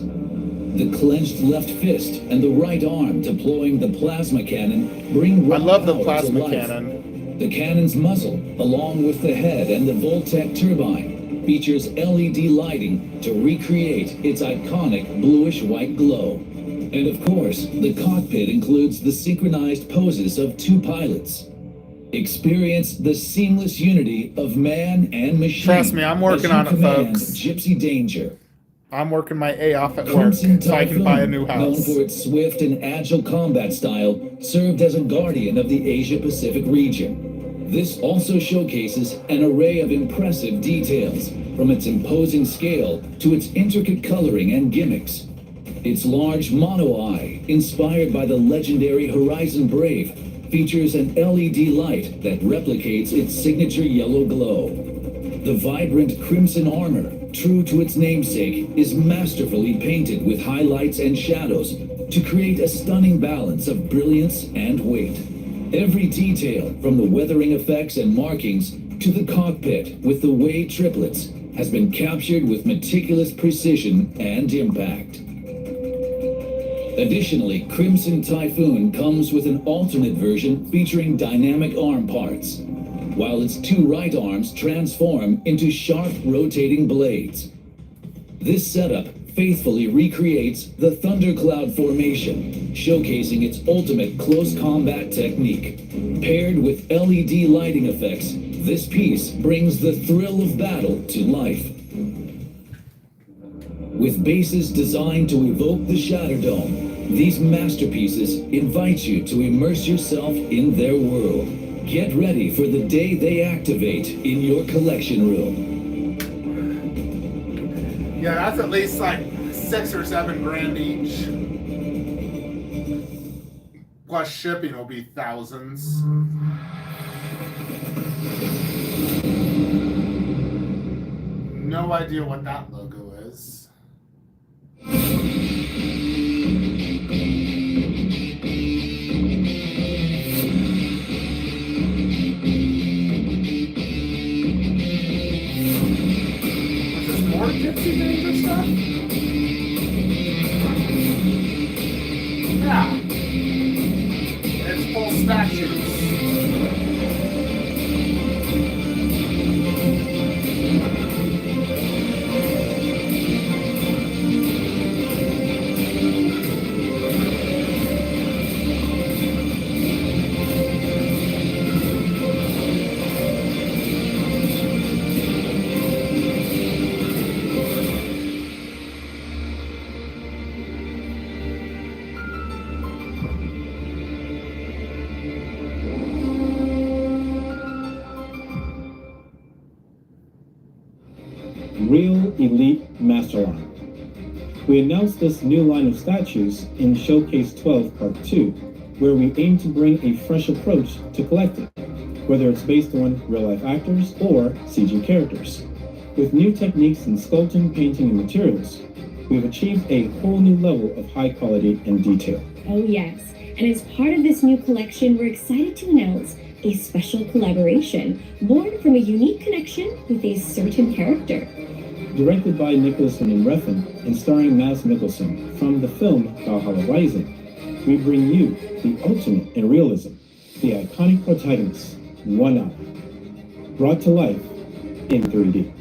The clenched left fist and the right arm deploying the plasma cannon bring raw I love the power to plasma life. cannon. The cannon's muzzle, along with the head and the Voltec turbine, features LED lighting to recreate its iconic bluish-white glow. And of course, the cockpit includes the synchronized poses of two pilots. Experience the seamless unity of man and machine. Trust me, I'm working on it, as you command folks. Gypsy Danger. I'm working my A off at work Crimson so I can buy a new Typhoon, known house. for its swift and agile combat style, served as a guardian of the Asia-Pacific region. This also showcases an array of impressive details, from its imposing scale to its intricate coloring and gimmicks. Its large mono eye, inspired by the legendary Horizon Brave, features an LED light that replicates its signature yellow glow. The vibrant crimson armor, true to its namesake, is masterfully painted with highlights and shadows to create a stunning balance of brilliance and weight. Every detail, from the weathering effects and markings to the cockpit with the Way triplets, has been captured with meticulous precision and impact. Additionally, Crimson Typhoon comes with an alternate version featuring dynamic arm parts, while its two right arms transform into sharp rotating blades. This setup faithfully recreates the Thundercloud formation, showcasing its ultimate close combat technique. Paired with LED lighting effects, this piece brings the thrill of battle to life. With bases designed to evoke the Shatterdome, these masterpieces invite you to immerse yourself in their world. Get ready for the day they activate in your collection room. Yeah, that's at least like 6 or 7 grand each. Plus shipping will be thousands. No idea what that logo is. More Gypsy Danger stuff? Yeah. It's full statues. Real Elite Master Line. We announced this new line of statues in Showcase 12 Part 2, where we aim to bring a fresh approach to collecting, whether it's based on real-life actors or CG characters. With new techniques in sculpting, painting, and materials, we've achieved a whole new level of high quality and detail. Oh yes, and as part of this new collection, we're excited to announce a special collaboration born from a unique connection with a certain character. Directed by Nicholas Winding Refn and starring Mads Mikkelsen from the film Valhalla Rising, we bring you the ultimate in realism, the iconic protagonist, One Eye, brought to life in 3D.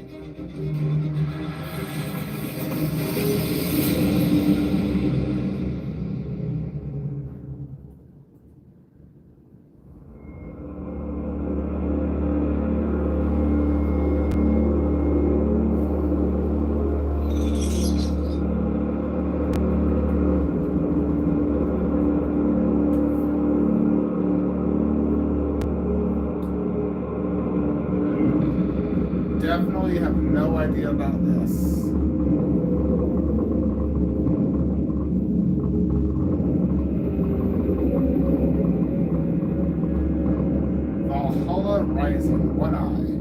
Definitely have no idea about this. Valhalla Rising, One Eye.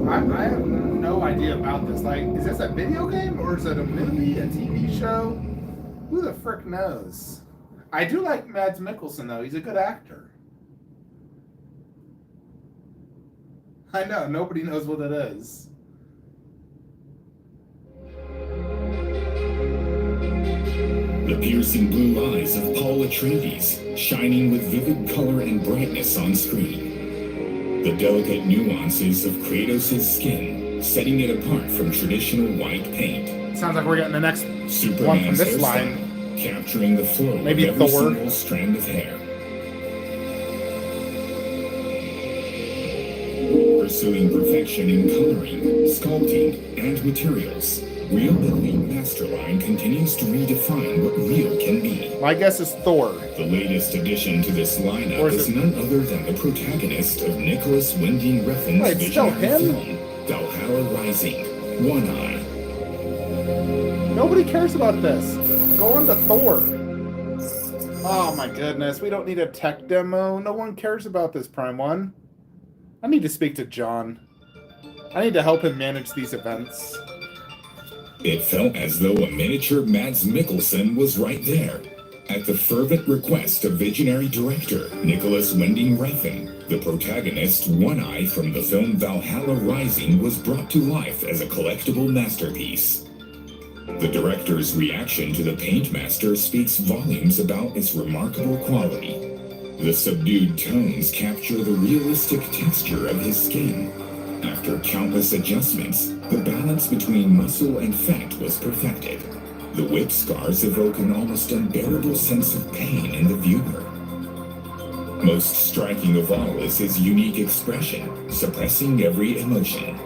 I have no idea about this. Like, is this a video game or is it a movie, a TV show? Who the frick knows? I do like Mads Mikkelsen, though. He's a good actor. I know, nobody knows what it is. The piercing blue eyes of Paul Atreides, shining with vivid color and brightness on screen. The delicate nuances of Kratos' skin, setting it apart from traditional white paint. Sounds like we're getting the next Superman's one from this hairstyle, line. capturing the flow Maybe of every Thor. single strand of hair. Pursuing perfection in coloring, sculpting, and materials, Real Elite Masterline continues to redefine what real can be. My guess is Thor. The latest addition to this Or lineup is is it- none other than the protagonist of Nicholas Winding Refn's Wait, it's still visionary him? film, Valhalla Rising, One Eye. Nobody cares about this. Go on to Thor. Oh my goodness, we don't need a tech demo. No one cares about this, Prime One. I need to speak to John. I need to help him manage these events. It felt as though a miniature Mads Mikkelsen was right there. At the fervent request of visionary director Nicholas Winding Refn, the protagonist One Eye from the film Valhalla Rising was brought to life as a collectible masterpiece. The director's reaction to the Paintmaster speaks volumes about its remarkable quality. The subdued tones capture the realistic texture of his skin. After countless adjustments, the balance between muscle and fat was perfected. The whip scars evoke an almost unbearable sense of pain in the viewer. Most striking of all is his unique expression, suppressing every emotion.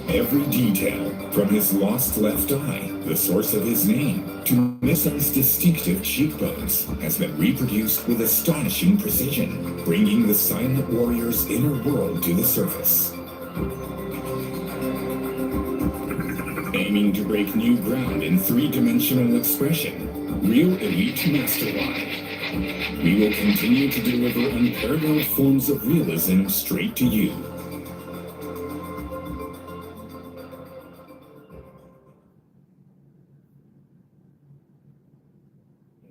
Every detail, from his lost left eye, the source of his name, to Nissan's distinctive cheekbones, has been reproduced with astonishing precision, bringing the silent warrior's inner world to the surface. Aiming to break new ground in three-dimensional expression, Real Elite Masterline. We will continue to deliver unparalleled forms of realism straight to you.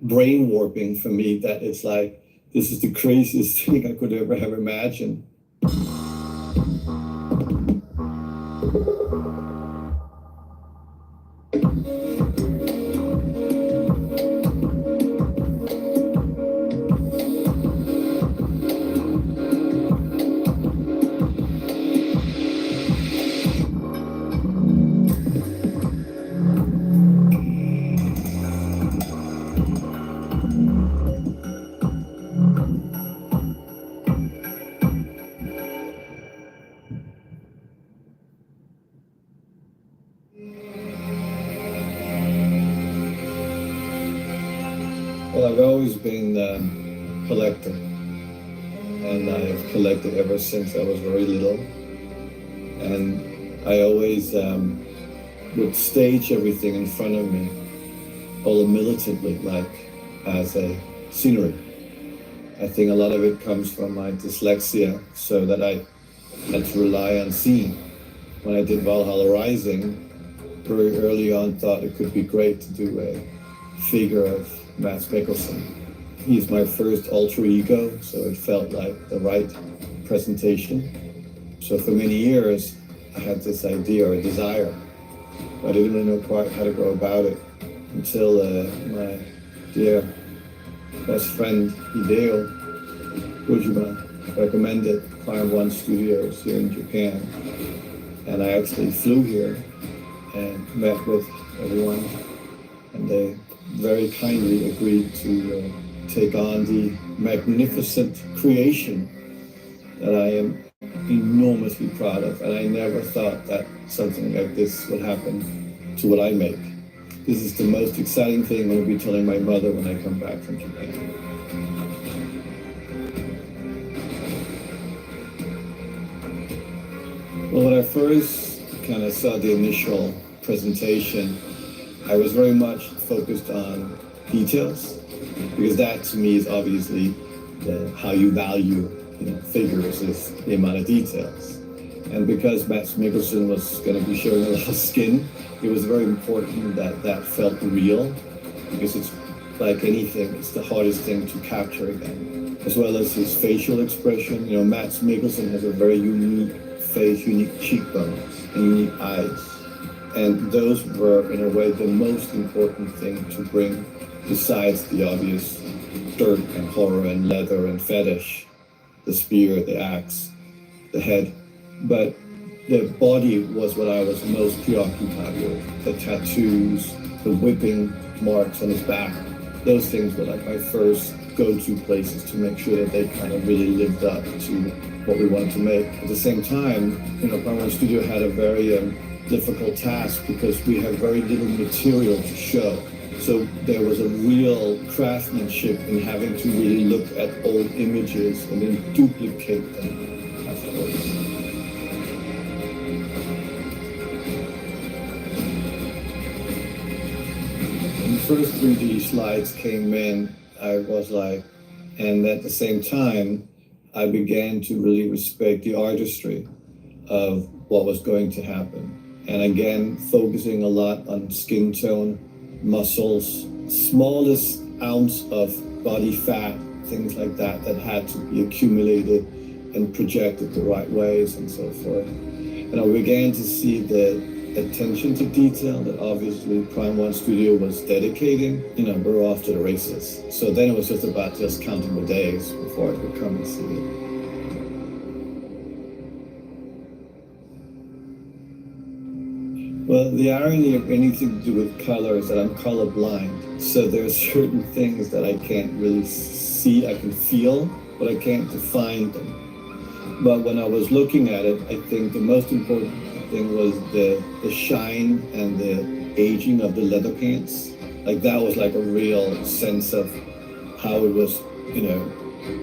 Brain warping for me, that it's like, this is the craziest thing I could ever have imagined. I've always been a collector, and I've collected ever since I was very little. And I always would stage everything in front of me, all militantly, like as a scenery. I think a lot of it comes from my dyslexia, so that I had to rely on seeing. When I did Valhalla Rising, very early on thought it could be great to do a figure of Mads Mikkelsen. He's my first alter ego, so it felt like the right presentation. So for many years, I had this idea or desire, but I didn't really know quite how to go about it until my dear best friend Hideo Kojima recommended Climb One Studios here in Japan. And I actually flew here and met with everyone, and they very kindly agreed to take on the magnificent creation that I am enormously proud of. And I never thought that something like this would happen to what I make. This is the most exciting thing I'm going to be telling my mother when I come back from Japan. Well, when I first kind of saw the initial presentation, I was very much focused on details, because that to me is obviously how you value figures, is the amount of details. And because Mads Mikkelsen was going to be showing a lot of skin, it was very important that that felt real, because it's like anything, it's the hardest thing to capture again, as well as his facial expression. Mads Mikkelsen has a very unique face, unique cheekbones, and unique eyes. And those were, in a way, the most important thing to bring, besides the obvious dirt and horror and leather and fetish, the spear, the axe, the head. But the body was what I was most preoccupied with. The tattoos, the whipping marks on his back, those things were like my first go-to places to make sure that they kind of really lived up to what we wanted to make. At the same time, Climb Studio had a very difficult task, because we have very little material to show. So there was a real craftsmanship in having to really look at old images and then duplicate them afterwards. When the first 3D slides came in, I was like, and at the same time, I began to really respect the artistry of what was going to happen. And again, focusing a lot on skin tone, muscles, smallest ounce of body fat, things like that had to be accumulated and projected the right ways and so forth. And I began to see the attention to detail that obviously Climb One Studio was dedicating. We're off to the races. So then it was just about just counting the days before I could come and see it. Well, the irony of anything to do with color is that I'm colorblind. So there are certain things that I can't really see. I can feel, but I can't define them. But when I was looking at it, I think the most important thing was the shine and the aging of the leather pants. Like that was like a real sense of how it was,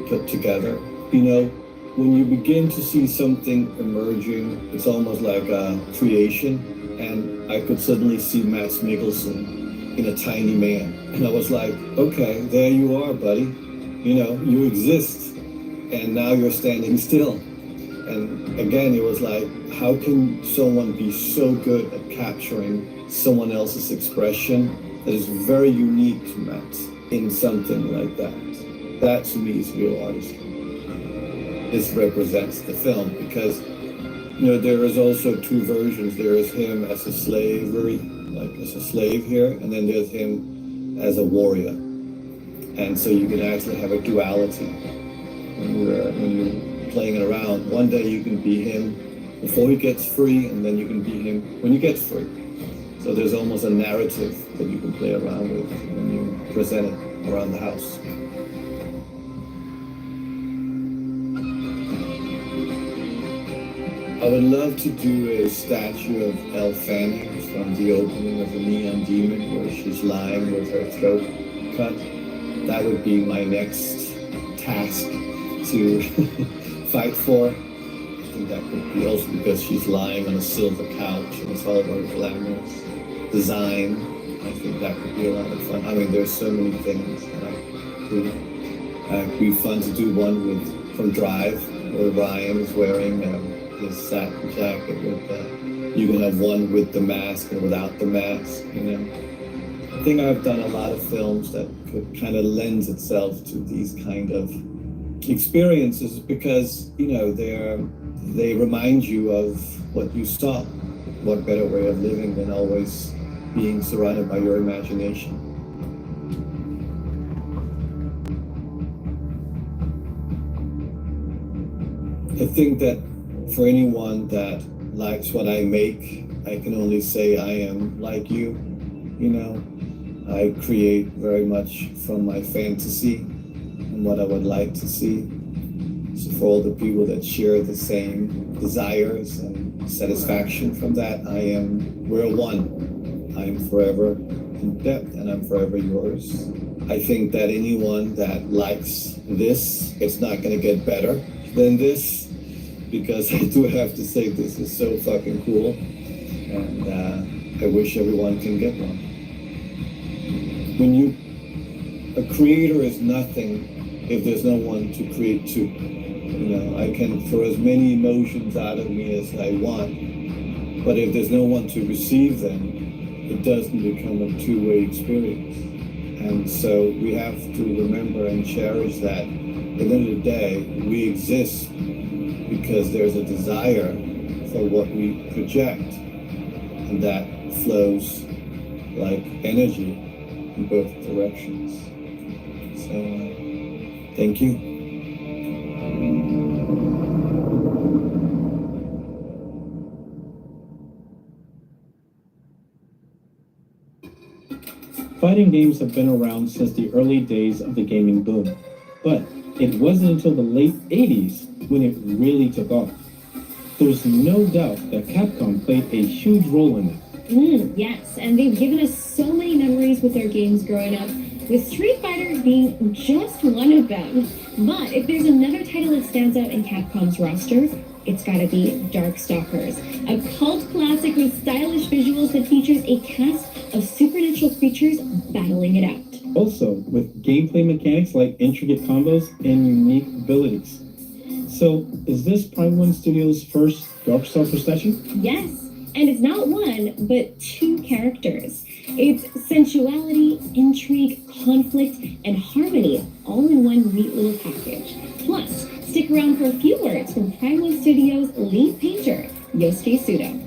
put together. When you begin to see something emerging, it's almost like a creation. And I could suddenly see Mads Mikkelsen in a tiny man. And I was like, okay, there you are, buddy. You exist. And now you're standing still. And again, it was like, how can someone be so good at capturing someone else's expression that is very unique to Mads in something like that? That to me is real artistry. This represents the film, because there is also two versions. There is him as a slave here, and then there's him as a warrior. And so you can actually have a duality when you're playing it around. One day you can be him before he gets free, and then you can be him when he gets free. So there's almost a narrative that you can play around with when you present it around the house. I would love to do a statue of Elle Fanning from the opening of The Neon Demon, where she's lying with her throat cut. that would be my next task to fight for. I think that could be also because she's lying on a silver couch and it's all very glamorous design. I think that could be a lot of fun. I mean, there's so many things that I do. It'd be fun to do one from Drive, where Ryan is wearing his satin jacket with you can have one with the mask and without the mask, you know. I think I've done a lot of films that could kind of lends itself to these kind of experiences because, you know, they remind you of what you saw. What better way of living than always being surrounded by your imagination. I think that for anyone that likes what I make, I can only say I am like you. You know, I create very much from my fantasy and what I would like to see. So for all the people that share the same desires and satisfaction from that, we're one. I am forever in depth and I'm forever yours. I think that anyone that likes this, it's not gonna get better than this, because I do have to say this is so fucking cool, and I wish everyone can get one. A creator is nothing if there's no one to create to. You know, I can throw as many emotions out of me as I want, but if there's no one to receive them, it doesn't become a two-way experience. And so we have to remember and cherish that at the end of the day, we exist because there's a desire for what we project, and that flows like energy in both directions. So, thank you. Fighting games have been around since the early days of the gaming boom, but it wasn't until the late 80s when it really took off. There's no doubt that Capcom played a huge role in it. Yes, and they've given us so many memories with their games growing up, with Street Fighter being just one of them. But if there's another title that stands out in Capcom's roster, it's gotta be Darkstalkers, a cult classic with stylish visuals that features a cast of supernatural creatures battling it out. Also, with gameplay mechanics like intricate combos and unique abilities. So, is this Prime 1 Studios' first Darkstalkers statue? Yes, and it's not one, but two characters. It's sensuality, intrigue, conflict, and harmony all in one neat little package. Plus, stick around for a few words from Prime 1 Studios' lead painter, Yosuke Sudo.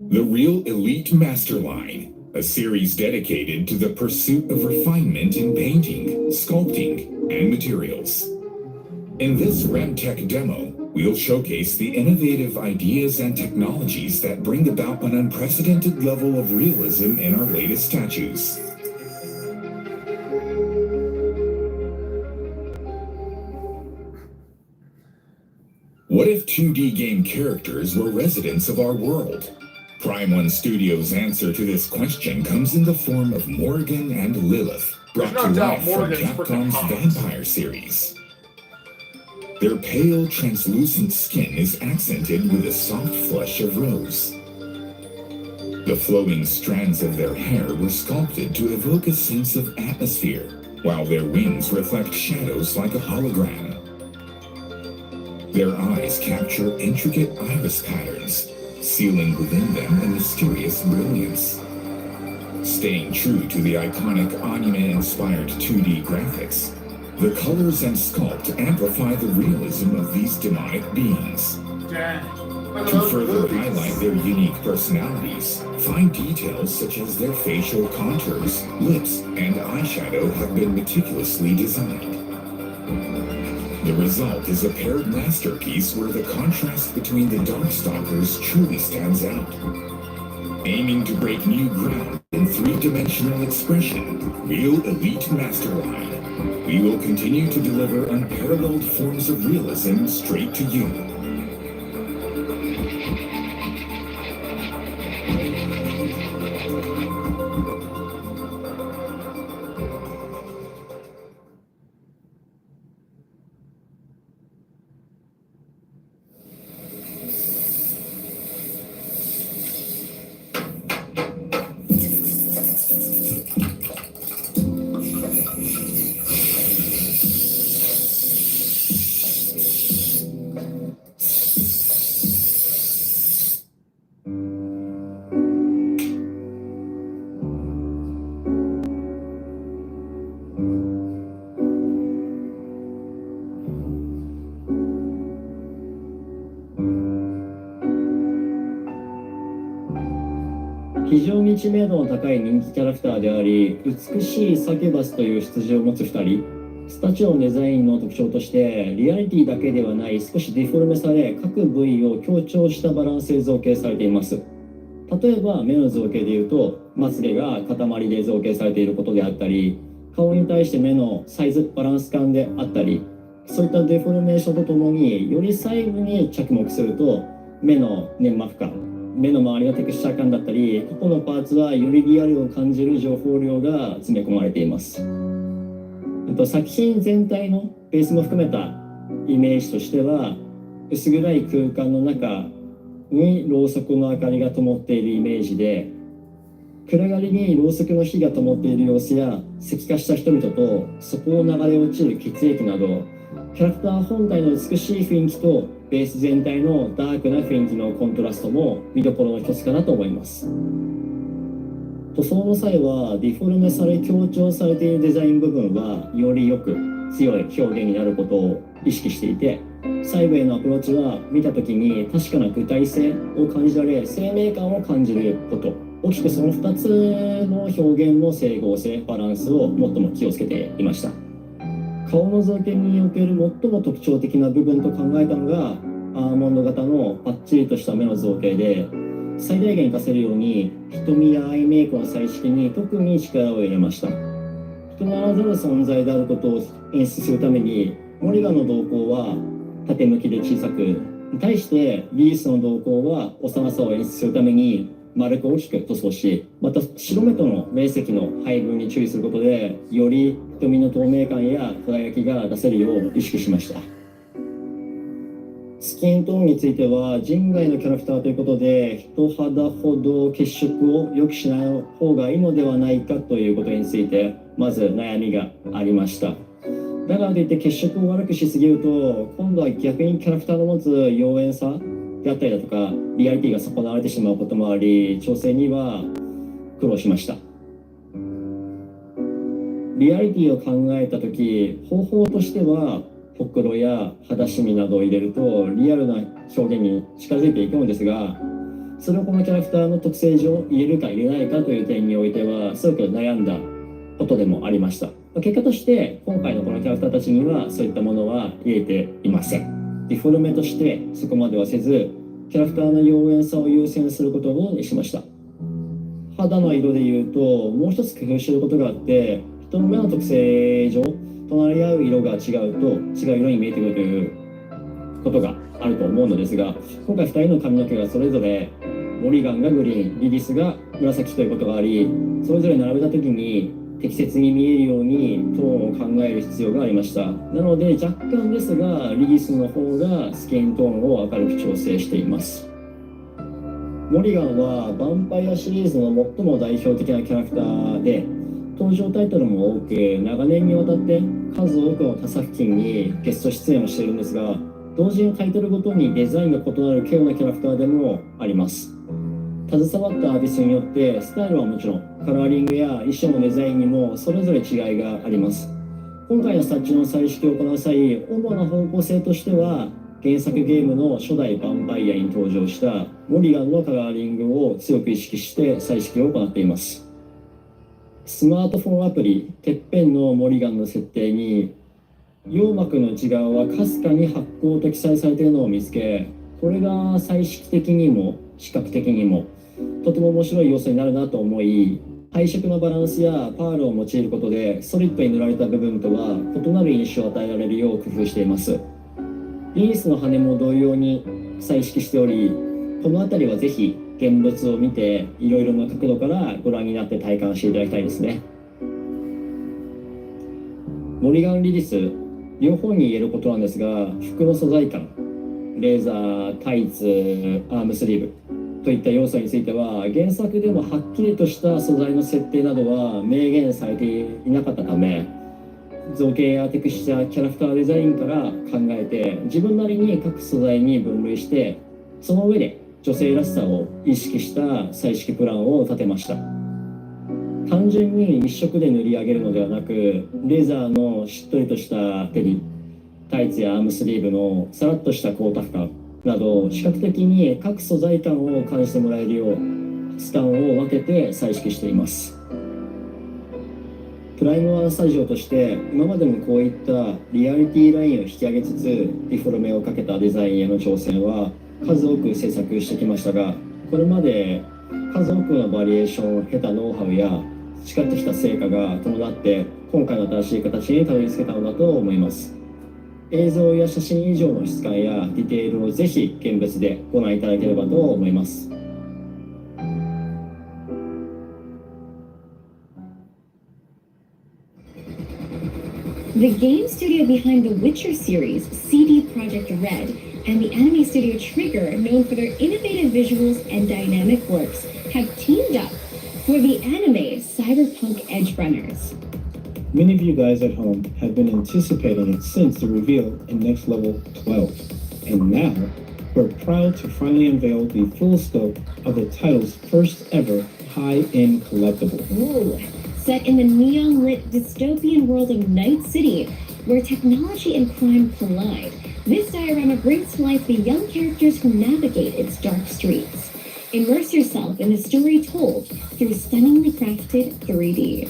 The Real Elite Master Line, a series dedicated to the pursuit of refinement in painting, sculpting, and materials. In this Remtech demo, we'll showcase the innovative ideas and technologies that bring about an unprecedented level of realism in our latest statues. What What if 2D game characters were residents of our world? Prime One Studios' answer to this question comes in the form of Morgan and Lilith, brought to life from Capcom's Vampire series. Their pale, translucent skin is accented with a soft flush of rose. The flowing strands of their hair were sculpted to evoke a sense of atmosphere, while their wings reflect shadows like a hologram. Their eyes capture intricate iris patterns, sealing within them a mysterious brilliance. Staying true to the iconic anime-inspired 2D graphics, the colors and sculpt amplify the realism of these demonic beings. To further highlight their unique personalities, fine details such as their facial contours, lips, and eyeshadow have been meticulously designed. The result is a paired masterpiece where the contrast between the Darkstalkers truly stands out. Aiming to break new ground in three-dimensional expression, real elite masterline, we will continue to deliver unparalleled forms of realism straight to you.非常に知名度の高い人気キャラクターであり、美しいサキュバスという出自を持つ2人。スタチューのデザインの特徴として、リアリティだけではない少しディフォルメされ、各部位を強調したバランスで造形されています。例えば目の造形でいうと、まつげが塊で造形されていることであったり、顔に対して目のサイズ、バランス感であったり、そういったデフォルメーションとともに、より細部に着目すると、目の粘膜感、目の周りのテクスチャー感だったり、個々のパーツはよりリアルを感じる情報量が詰め込まれています。作品全体のベースも含めたイメージとしては、薄暗い空間の中にろうそくの明かりが灯っているイメージで、暗がりにろうそくの火が灯っている様子や石化した人々とそこを流れ落ちる血液など、キャラクター本体の美しい雰囲気とベース全体のダークな雰囲気のコントラストも見どころの一つかなと思います。塗装の際はディフォルメされ強調されているデザイン部分はよりよく強い表現になることを意識していて、細部へのアプローチは見た時に確かな具体性を感じられ、生命感を感じること、大きくその2つの表現の整合性、バランスを最も気をつけていました。顔の造形における最も特徴的な部分と考えたのがアーモンド型のパッチリとした目の造形で、最大限活かせるように瞳やアイメイクの彩色に特に力を入れました。人ならざる存在であることを演出するためにモリガの瞳孔は縦向きで小さく、に対してリースの瞳孔は幼さを演出するために丸く大きく塗装し、また白目との面積の配分に注意することで、より瞳の透明感や輝きが出せるよう意識しました。スキントーンについては人外のキャラクターということで、人肌ほど血色を良くしない方がいいのではないかということについてまず悩みがありました。だからといって血色を悪くしすぎると、今度は逆にキャラクターの持つ妖艶さであったりだとかリアリティが損なわれてしまうこともあり、調整には苦労しました。リアリティを考えた時、方法としてはほくろや肌シミなどを入れるとリアルな表現に近づいていくのですが、それをこのキャラクターの特性上入れるか入れないかという点においてはすごく悩んだことでもありました。結果として今回のこのキャラクターたちにはそういったものは入れていません。ディフォルメとしてそこまではせず、キャラクターの妖艶さを優先することにしました。肌の色でいうともう一つ工夫していることがあって、人の目の特性上隣り合う色が違うと違う色に見えてくるということがあると思うのですが、今回2人の髪の毛がそれぞれモリガンがグリーン、リリスが紫ということがあり、それぞれ並べた時に適切に見えるようにトーンを考える必要がありました。なので若干ですがリリスの方がスキントーンを明るく調整しています。モリガンはヴァンパイアシリーズの最も代表的なキャラクターで、登場タイトルも多く長年にわたって数多くの他作品にゲスト出演をしているんですが、同時にタイトルごとにデザインが異なる稀有なキャラクターでもあります。携わったアーティストによってスタイルはもちろんカラーリングや衣装のデザインにもそれぞれ違いがあります。今回のスタッチの彩色を行う際、主な方向性としては原作ゲームの初代ヴァンパイアに登場したモリガンのカラーリングを強く意識して彩色を行っています。スマートフォンアプリてっぺんのモリガンの設定に羊膜の内側はかすかに発光と記載されているのを見つけ、これが彩色的にも視覚的にもとても面白い要素になるなと思い、配色のバランスやパールを用いることでソリッドに塗られた部分とは異なる印象を与えられるよう工夫しています。リリスの羽も同様に彩色しており、この辺りはぜひ現物を見ていろいろな角度からご覧になって体感していただきたいですね。モリガン・リリス両方に言えることなんですが、服の素材感、レーザー、タイツ、アームスリーブといった要素については原作でもはっきりとした素材の設定などは明言されていなかったため、造形やテクスチャー、キャラクターデザインから考えて自分なりに各素材に分類して、その上で女性らしさを意識した彩色プランを立てました。単純に一色で塗り上げるのではなく、レーザーのしっとりとした手にタイツやアームスリーブのさらっとした光沢感など視覚的に各素材感を感じてもらえるようスタンを分けて彩色しています。プライムワンスタジオとして今までもこういったリアリティラインを引き上げつつディフォルメをかけたデザインへの挑戦は数多く制作してきましたが、これまで数多くのバリエーションを経たノウハウや培ってきた成果が伴って今回の新しい形にたどり着けたのだと思います。映像や写真以上の質感やディテールをぜひ現物でご覧いただければと思います。The game studio behind the Witcher series, CD Projekt Red, and the anime studio Trigger, known for their innovative visuals and dynamic works, have teamed up for the anime Cyberpunk Edgerunners. Many of you guys at home have been anticipating it since the reveal in Next Level 12. And now, we're proud to finally unveil the full scope of the title's first ever high-end collectible. Ooh. Set in the neon-lit dystopian world of Night City, where technology and crime collide, this diorama brings to life the young characters who navigate its dark streets. Immerse yourself in the story told through stunningly crafted 3D.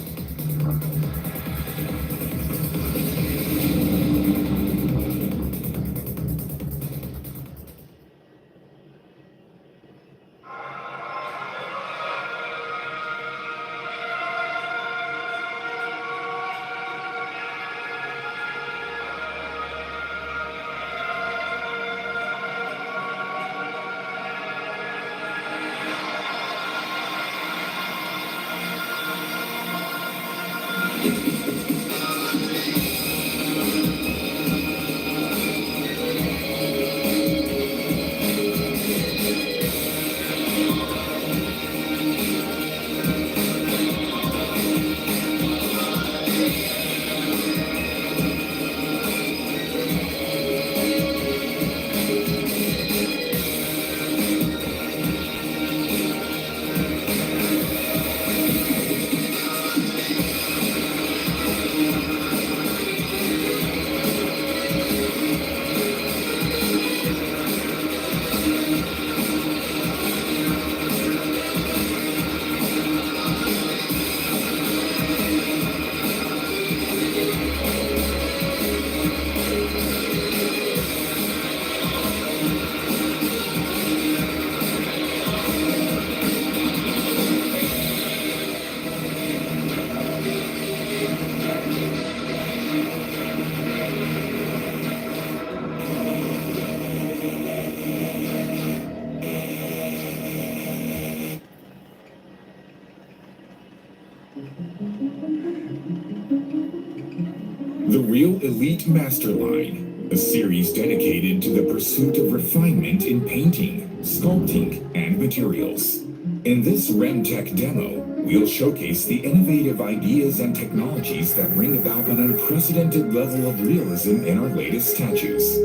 The Real Elite Master Line, a series dedicated to the pursuit of refinement in painting, sculpting, and materials. In this RemTech demo, we'll showcase the innovative ideas and technologies that bring about an unprecedented level of realism in our latest statues.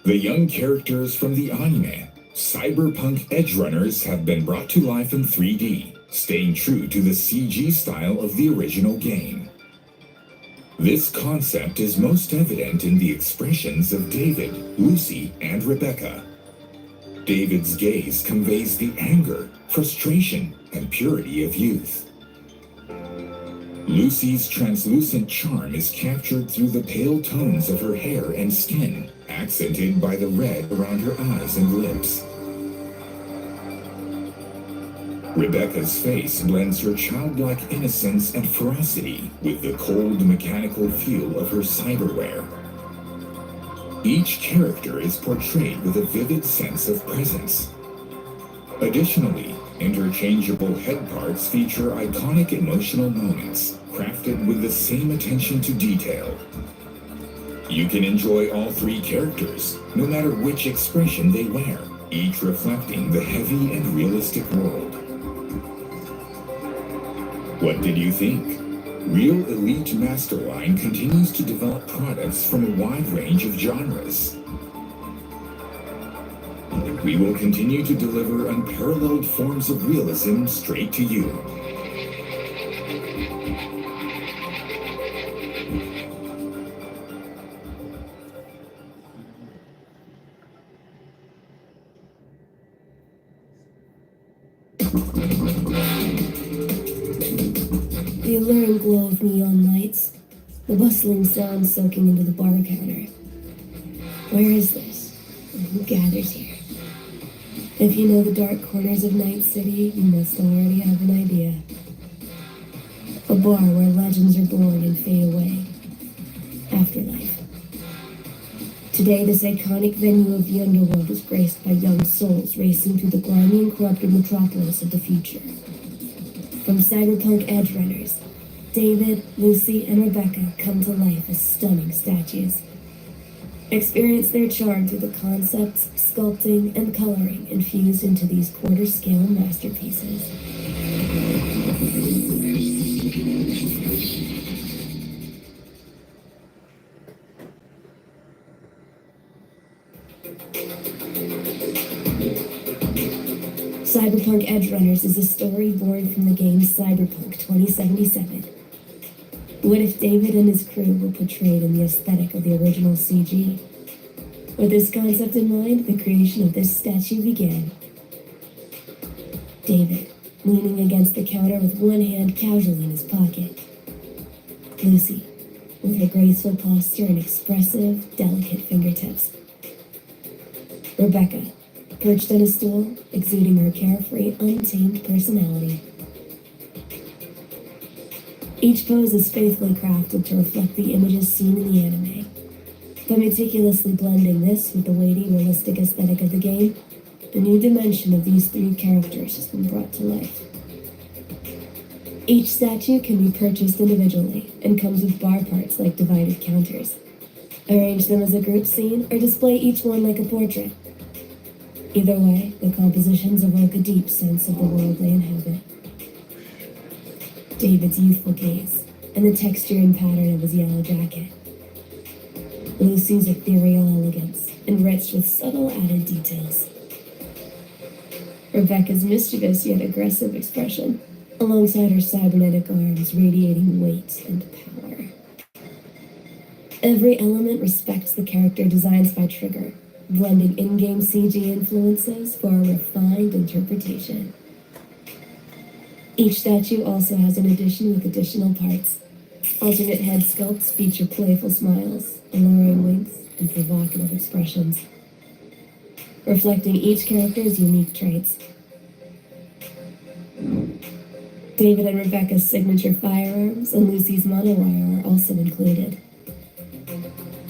The young characters from the anime, cyberpunk edgerunners, have been brought to life in 3D, staying true to the CG style of the original game. This concept is most evident in the expressions of David, Lucy, and Rebecca. David's gaze conveys the anger, frustration, and purity of youth. Lucy's translucent charm is captured through the pale tones of her hair and skin, accented by the red around her eyes and lips. Rebecca's face blends her childlike innocence and ferocity with the cold mechanical feel of her cyberware. Each character is portrayed with a vivid sense of presence. Additionally, interchangeable head parts feature iconic emotional moments, crafted with the same attention to detail. You can enjoy all three characters, no matter which expression they wear, each reflecting the heavy and realistic world. What did you think? Real Elite Masterline continues to develop products from a wide range of genres. We will continue to deliver unparalleled forms of realism straight to you. The alluring glow of neon lights, the bustling sound soaking into the bar counter. Where is this? And who gathers here? If you know the dark corners of Night City, you must already have an idea. A bar where legends are born and fade away. Afterlife. Today, this iconic venue of the underworld is graced by young souls racing through the grimy and corrupted metropolis of the future. From cyberpunk edgerunners, David, Lucy, and Rebecca come to life as stunning statues. Experience their charm through the concepts, sculpting, and coloring infused into these quarter-scale masterpieces. Cyberpunk Edgerunners is a story born from the game Cyberpunk 2077. What if David and his crew were portrayed in the aesthetic of the original CG? With this concept in mind, the creation of this statue began. David, leaning against the counter with one hand casually in his pocket. Lucy, with her graceful posture and expressive, delicate fingertips. Rebecca, perched on a stool, exuding her carefree, untamed personality. Each pose is faithfully crafted to reflect the images seen in the anime. By meticulously blending this with the weighty, realistic aesthetic of the game, a new dimension of these three characters has been brought to life. Each statue can be purchased individually and comes with bar parts like divided counters. Arrange them as a group scene or display each one like a portrait. Either way, the compositions evoke a deep sense of the world they inhabit. David's youthful gaze, and the texture and pattern of his yellow jacket. Lucy's ethereal elegance, enriched with subtle added details. Rebecca's mischievous yet aggressive expression, alongside her cybernetic arms radiating weight and power. Every element respects the character designs by Trigger, blending in-game CG influences for a refined interpretation. Each statue also has an addition with additional parts. Alternate head sculpts feature playful smiles, alluring winks, and provocative expressions, reflecting each character's unique traits. David and Rebecca's signature firearms and Lucy's monowire are also included.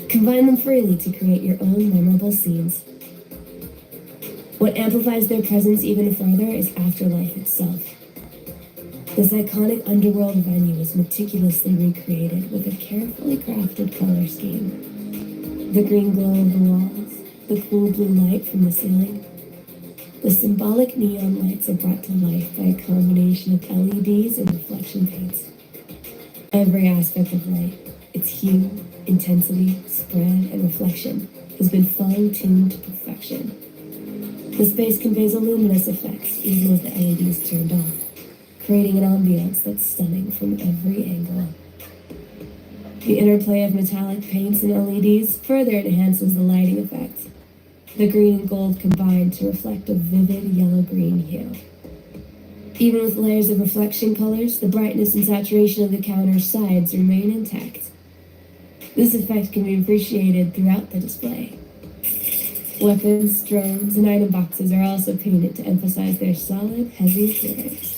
Combine them freely to create your own memorable scenes. What amplifies their presence even further is Afterlife itself. This iconic underworld venue is meticulously recreated with a carefully crafted color scheme. The green glow of the walls, the cool blue light from the ceiling. The symbolic neon lights are brought to life by a combination of LEDs and reflection paints. Every aspect of light, its hue, intensity, spread, and reflection, has been fine-tuned to perfection. The space conveys a luminous effect even with the LEDs turned off, creating an ambiance that's stunning from every angle. The interplay of metallic paints and LEDs further enhances the lighting effect. The green and gold combine to reflect a vivid yellow-green hue. Even with layers of reflection colors, the brightness and saturation of the counter's sides remain intact. This effect can be appreciated throughout the display. Weapons, drones, and item boxes are also painted to emphasize their solid, heavy appearance.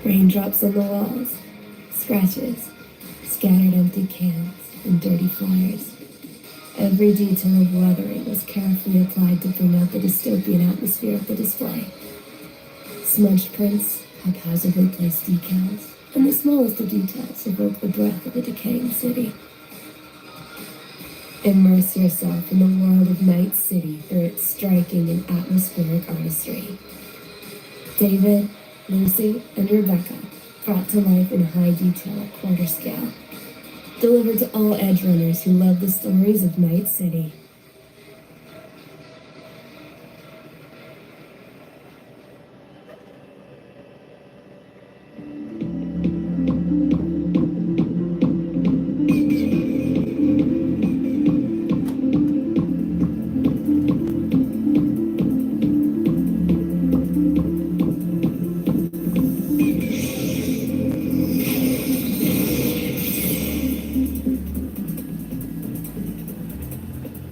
Raindrops on the walls, scratches, scattered empty cans, and dirty flyers. Every detail of weathering was carefully applied to bring out the dystopian atmosphere of the display. Smudged prints, haphazardly placed decals, and the smallest of details evoke the breath of a decaying city. Immerse yourself in the world of Night City through its striking and atmospheric artistry. David, Lucy, and Rebecca brought to life in high detail at quarter scale. Delivered to all edge runners who love the stories of Night City.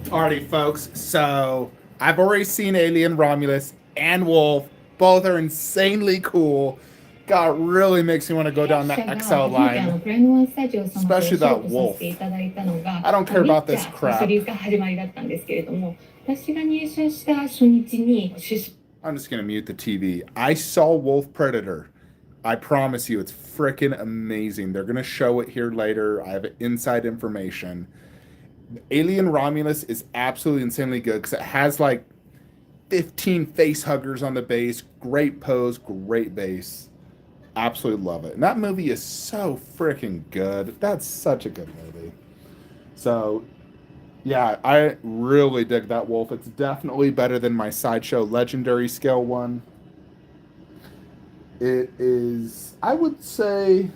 Alrighty, folks. So I've already seen Alien Romulus and Wolf. Both are insanely cool. God, really makes me want to go down that XL line. Especially that Wolf. I don't care about this crap. I'm just going to mute the TV. I saw Wolf Predator. I promise you, it's freaking amazing. They're going to show it here later. I have inside information. Alien Romulus is absolutely insanely good because it has like 15 face huggers on the base. Great pose, great base. Absolutely love it. And that movie is so freaking good. That's such a good movie. So, yeah, I really dig that Wolf. It's definitely better than my Sideshow Legendary Scale one. It is, I would say,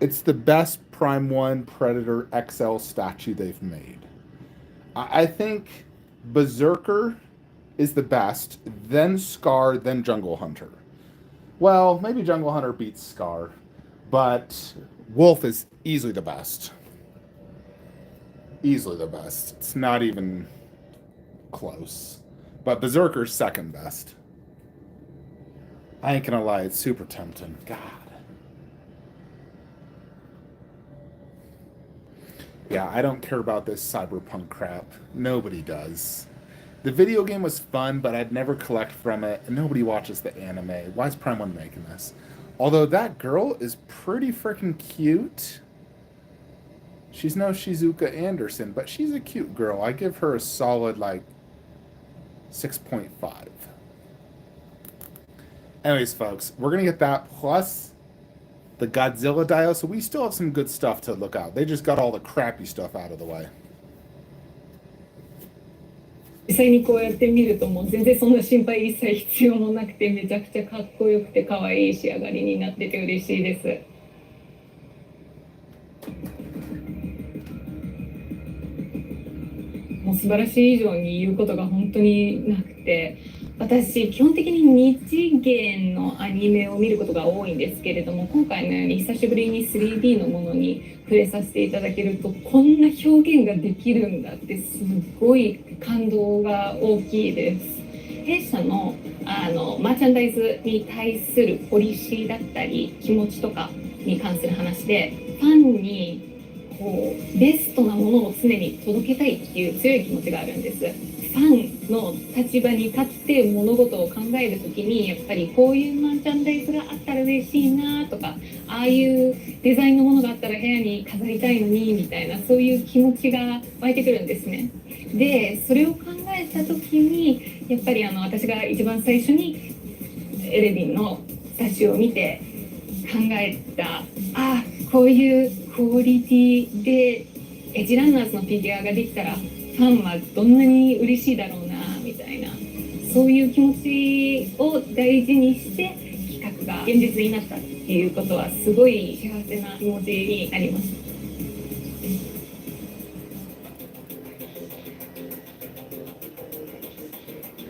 it's the best Prime 1 Predator XL statue they've made. I think Berserker is the best, then Scar, then Jungle Hunter. Well, maybe Jungle Hunter beats Scar, but Wolf is easily the best. Easily the best. It's not even close. But Berserker's second best. I ain't gonna lie, it's super tempting. God. Yeah, I don't care about this cyberpunk crap. Nobody does. The video game was fun, but I'd never collect from it, and nobody watches the anime. Why is Prime 1 making this? Although that girl is pretty freaking cute. She's no Shizuka Anderson, but she's a cute girl. I give her a solid, 6.5. Anyways, folks, we're going to get that plus the Godzilla Dio, so we still have some good stuff to look out. They just got all the crappy stuff out of the way. 実際にこうやって見るともう全然そんな心配一切必要もなくてめちゃくちゃかっこよくて可愛い仕上がりになってて嬉しいです。もう素晴らしい以上に言うことが本当になくて、私基本的に2次元のアニメを見ることが多いんですけれども、今回のように久しぶりに 3D のものに触れさせていただけるとこんな表現ができるんだってすごい感動が大きいです。弊社のマーチャンダイズに対するポリシーだったり気持ちとかに関する話で、ファンにこうベストなものを常に届けたいっていう強い気持ちがあるんです。ファンの立場に立って物事を考えるときに、やっぱりこういうマーチャンダイズがあったら嬉しいなとか、ああいうデザインのものがあったら部屋に飾りたいのにみたいな、そういう気持ちが湧いてくるんですね。でそれを考えたときに、やっぱり私が一番最初にエレビンの雑誌を見て考えた、こういうクオリティでエッジランナーズのフィギュアができたらファンはどんなに嬉しいだろうなみたいな、そういう気持ちを大事にして企画が現実になったっていうことはすごい幸せな気持ちになります。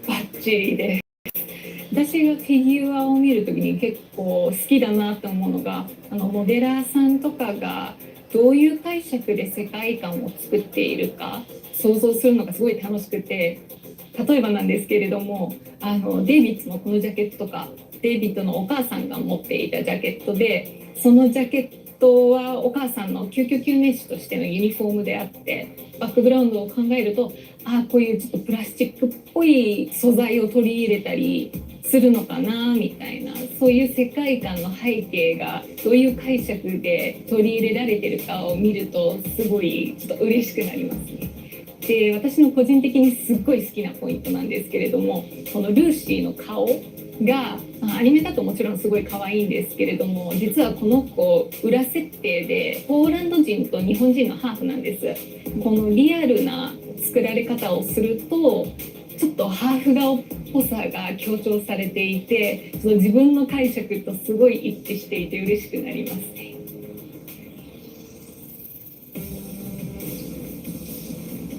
バッチリです。私がフィギュアを見るときに結構好きだなと思うのが、モデラーさんとかがどういう解釈で世界観を作っているか想像するのがすごい楽しくて、例えばなんですけれども、デイビッドのこのジャケットとか、デイビッドのお母さんが持っていたジャケットで、そのジャケットはお母さんの救急救命士としてのユニフォームであって、バックグラウンドを考えると、こういうちょっとプラスチックっぽい素材を取り入れたりするのかなみたいな、そういう世界観の背景がどういう解釈で取り入れられてるかを見ると、すごいちょっと嬉しくなりますね。で、私の個人的にすっごい好きなポイントなんですけれども、このルーシーの顔がアニメだともちろんすごい可愛いんですけれども、実はこの子裏設定でポーランド人と日本人のハーフなんです。このリアルな作られ方をするとちょっとハーフ顔っぽさが強調されていて、その自分の解釈とすごい一致していて嬉しくなりますね。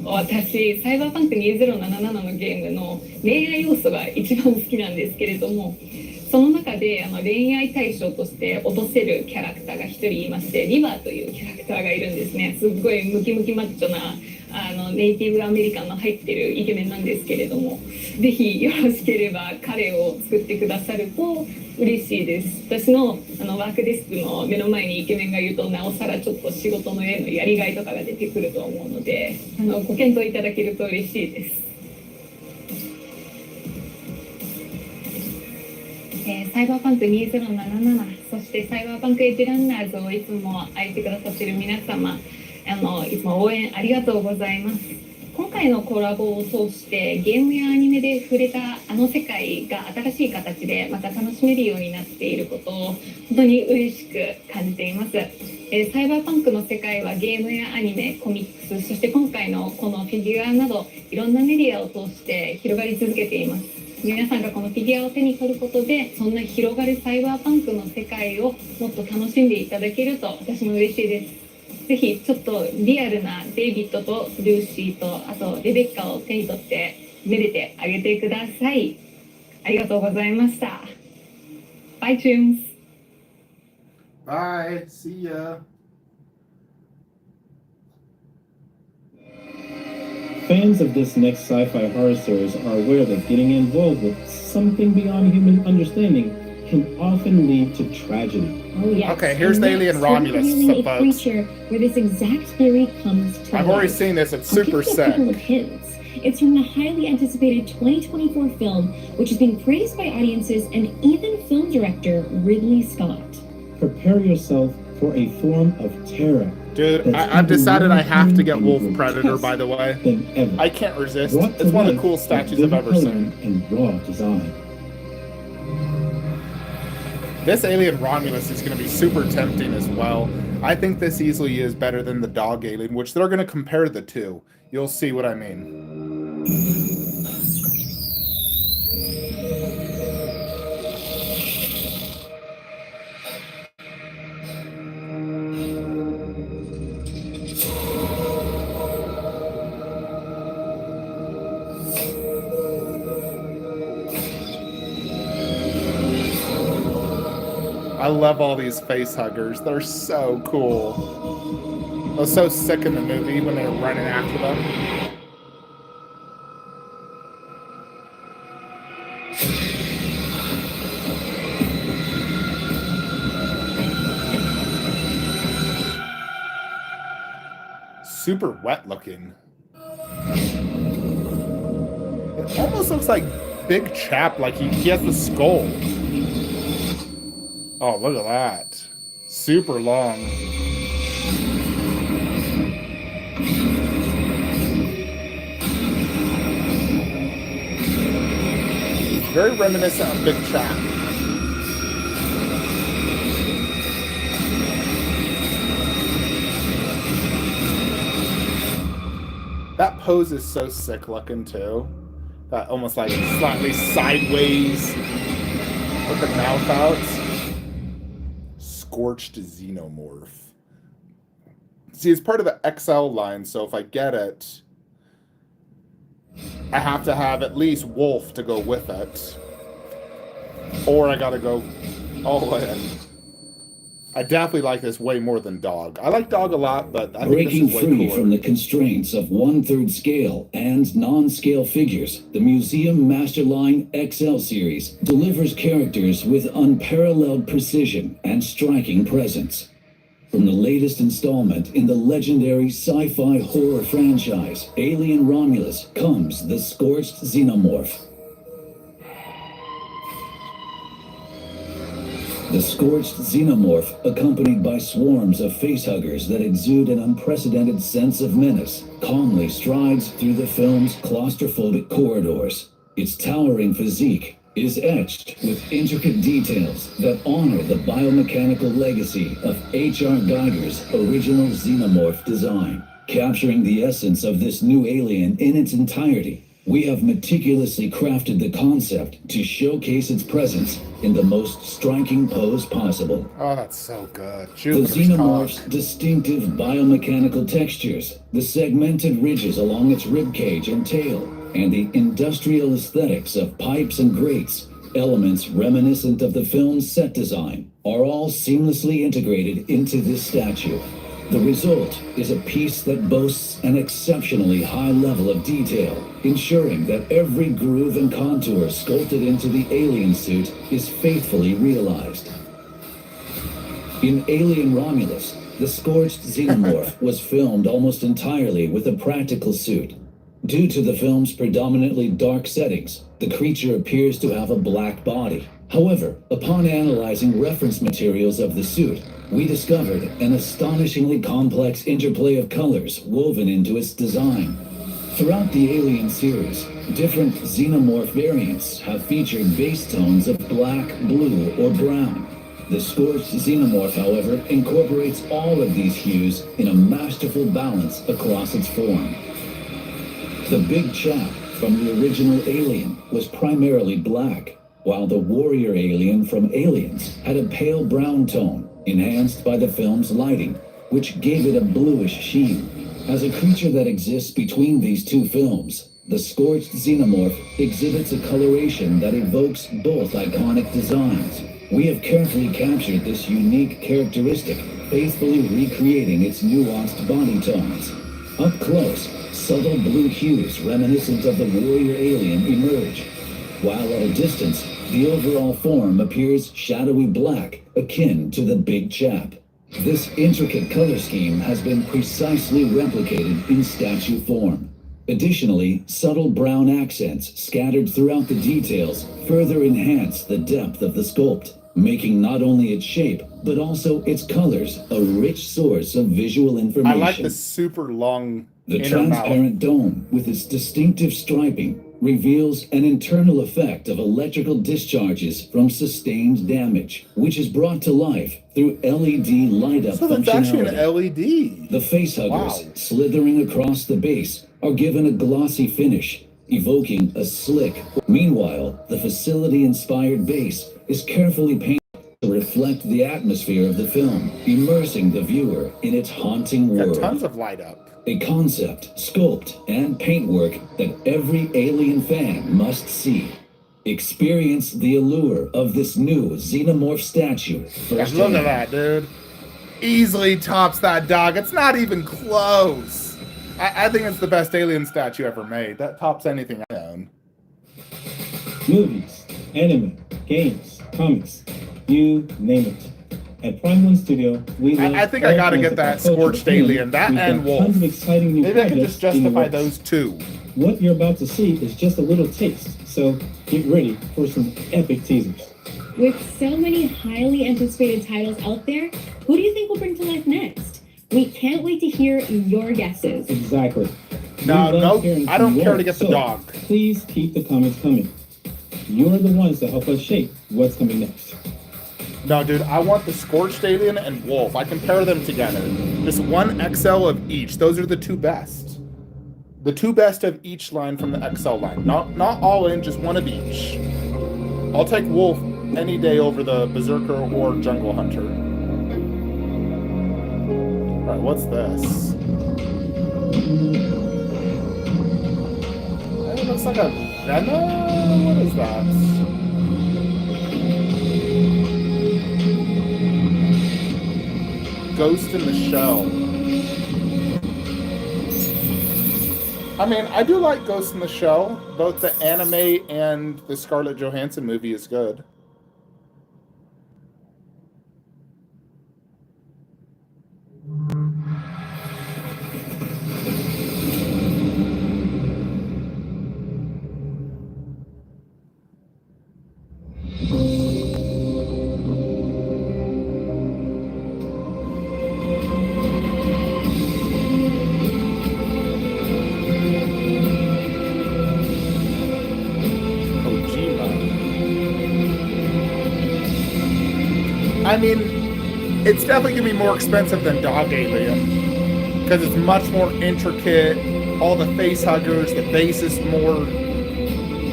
私サイバーパンク2077のゲームの恋愛要素が一番好きなんですけれども、その中で恋愛対象として落とせるキャラクターが一人いまして、リバーというキャラクターがいるんですね。すっごいムキムキマッチョなネイティブアメリカンの入ってるイケメンなんですけれども、ぜひよろしければ彼を作ってくださると嬉しいです。私のワークデスクの目の前にイケメンがいると、なおさらちょっと仕事のへのやりがいとかが出てくると思うので、ご検討いただけると嬉しいです。サイバーパンク2077、そしてサイバーパンクエッジランナーズをいつも愛してくださっている皆様、いつも応援ありがとうございます。今回のコラボを通してゲームやアニメで触れた世界が新しい形でまた楽しめるようになっていることを本当に嬉しく感じています。サイバーパンクの世界はゲームやアニメ、コミックス、そして今回のこのフィギュアなどいろんなメディアを通して広がり続けています。皆さんがこのフィギュアを手に取ることで、そんな広がるサイバーパンクの世界をもっと楽しんでいただけると私も嬉しいです。ぜひちょっとリアルなデイビッドとルーシーとあとレベッカを手に取ってめでてあげてください。ありがとうございました。バイチューンズ。Bye. See ya. Fans of this next sci-fi horror series are aware that getting involved with something beyond human understanding can often lead to tragedy. Oh yeah. Okay, here's the alien Romulus, a folks. creature where this exact theory comes to I've already life. seen this. It's I'll super give you a sad. couple of hints. It's from the highly anticipated 2024 film, which has been praised by audiences and even film director Ridley Scott. Prepare yourself for a form of terror. Dude, I've decided I have to get Wolf Predator, by the way. I can't resist. It's one of the coolest statues I've ever seen. And raw design. This alien Romulus is going to be super tempting as well. I think this easily is better than the dog alien, which they're going to compare the two. You'll see what I mean. I love all these face huggers. They're so cool. I was so sick in the movie when they were running after them. super wet looking. It almost looks like Big Chap, like he has the skull. Oh, look at that. Super long. Very reminiscent of Big Chap. That pose is so sick looking too. That almost like slightly sideways with the mouth out. Scorched Xenomorph. See, it's part of the XL line, so if I get it, I have to have at least wolf to go with it. Or I gotta go all in. I definitely like this way more than dog. I like dog a lot, but I think Breaking this is way free cooler. from the constraints of 1/3 scale and non-scale figures, the Museum Masterline XL series delivers characters with unparalleled precision and striking presence. From the latest installment in the legendary sci-fi horror franchise, Alien Romulus, comes the Scorched Xenomorph. The Scorched Xenomorph, accompanied by swarms of facehuggers that exude an unprecedented sense of menace, calmly strides through the film's claustrophobic corridors. Its towering physique is etched with intricate details that honor the biomechanical legacy of H.R. Geiger's original Xenomorph design. Capturing the essence of this new alien in its entirety, we have meticulously crafted the concept to showcase its presence in the most striking pose possible. Oh, that's so good. The Jupiter's Xenomorph's cock. distinctive biomechanical textures, the segmented ridges along its ribcage and tail, and the industrial aesthetics of pipes and grates, elements reminiscent of the film's set design, are all seamlessly integrated into this statue. The result is a piece that boasts an exceptionally high level of detail, ensuring that every groove and contour sculpted into the alien suit is faithfully realized. In Alien Romulus, the Scorched Xenomorph was filmed almost entirely with a practical suit. Due to the film's predominantly dark settings, the creature appears to have a black body. However, upon analyzing reference materials of the suit, we discovered an astonishingly complex interplay of colors woven into its design. Throughout the Alien series, different Xenomorph variants have featured base tones of black, blue, or brown. The Scorched Xenomorph, however, incorporates all of these hues in a masterful balance across its form. The Big Chap from the original Alien was primarily black, while the warrior alien from Aliens had a pale brown tone, enhanced by the film's lighting, which gave it a bluish sheen. As a creature that exists between these two films, the Scorched Xenomorph exhibits a coloration that evokes both iconic designs. We have carefully captured this unique characteristic, faithfully recreating its nuanced body tones. Up close, subtle blue hues reminiscent of the warrior alien emerge, while at a distance, the overall form appears shadowy black, akin to the Big Chap. This intricate color scheme has been precisely replicated in statue form. Additionally, subtle brown accents scattered throughout the details further enhance the depth of the sculpt, making not only its shape, but also its colors a rich source of visual information. I like the super long The inner transparent mouth. dome, with its distinctive striping, reveals an internal effect of electrical discharges from sustained damage, which is brought to life through LED light-up So that's actually an functionality. LED. The facehuggers, Wow. slithering across the base, are given a glossy finish, evoking a slick. Meanwhile, the facility-inspired base is carefully painted to reflect the atmosphere of the film, immersing the viewer in its haunting Got world. tons of light up. A concept, sculpt, and paintwork that every Alien fan must see. Experience the allure of this new Xenomorph statue Look firsthand. at that, dude. Easily tops that dog. It's not even close. I think it's the best alien statue ever made. That tops anything I own. Movies, anime, games, comics, you name it. At Prime One Studio, we I think I gotta get that Scorched Alien, that and Wolf. Tons of exciting new Maybe I can projects just in the justify works. those two. What you're about to see is just a little taste, so get ready for some epic teasers. With so many highly anticipated titles out there, who do you think will bring to life next? We can't wait to hear your guesses. Exactly. No, We love no, hearing I don't from care yours, to get the so dog. Please keep the comments coming. You're the ones that help us shape what's coming next. No, dude, I want the Scorched Alien and Wolf. I can pair them together. Just one XL of each. Those are the two best. The two best of each line from the XL line. Not all in, just one of each. I'll take Wolf any day over the Berserker or Jungle Hunter. Alright, what's this? It looks like a Venom? What is that? Ghost in the Shell. I mean, I do like Ghost in the Shell. Both the anime and the Scarlett Johansson movie is good. I mean, it's definitely gonna be more expensive than Dog Alien because it's much more intricate. All the face huggers, the base is more.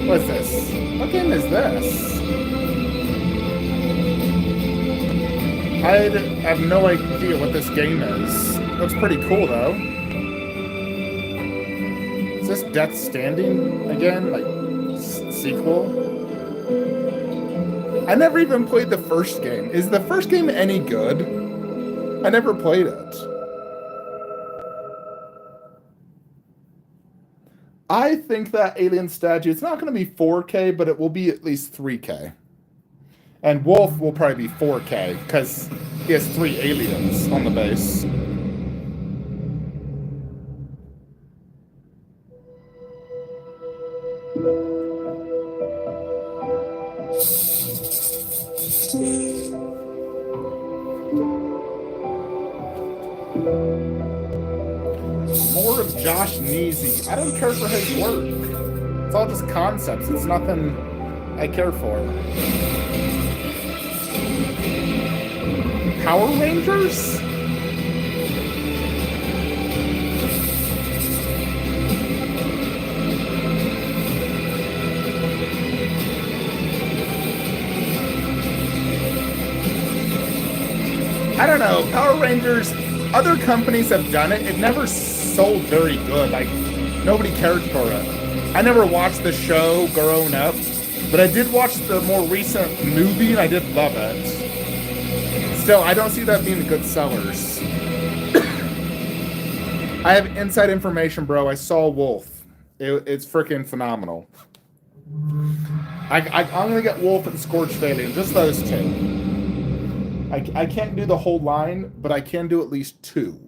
What's this? What game is this? I have no idea what this game is. Looks pretty cool though. Is this Death Standing again? Like sequel? I never even played the first game. Is the first game any good? I never played it. I think that Alien statue, it's not going to be 4K, but it will be at least 3K. And Wolf will probably be 4K, because he has 3 aliens on the base. More of Josh Neesey. I don't care for his work. It's all just concepts. It's nothing I care for. Power Rangers? I don't know. Power Rangers, other companies have done it. It never sold very good. Like, nobody cared for it. I never watched the show growing up, but I did watch the more recent movie, and I did love it. Still, I don't see that being good sellers. I have inside information, bro. I saw Wolf. It's freaking phenomenal. I'm going to get Wolf and Scorched Alien, just those two. I can't do the whole line, but I can do at least 2.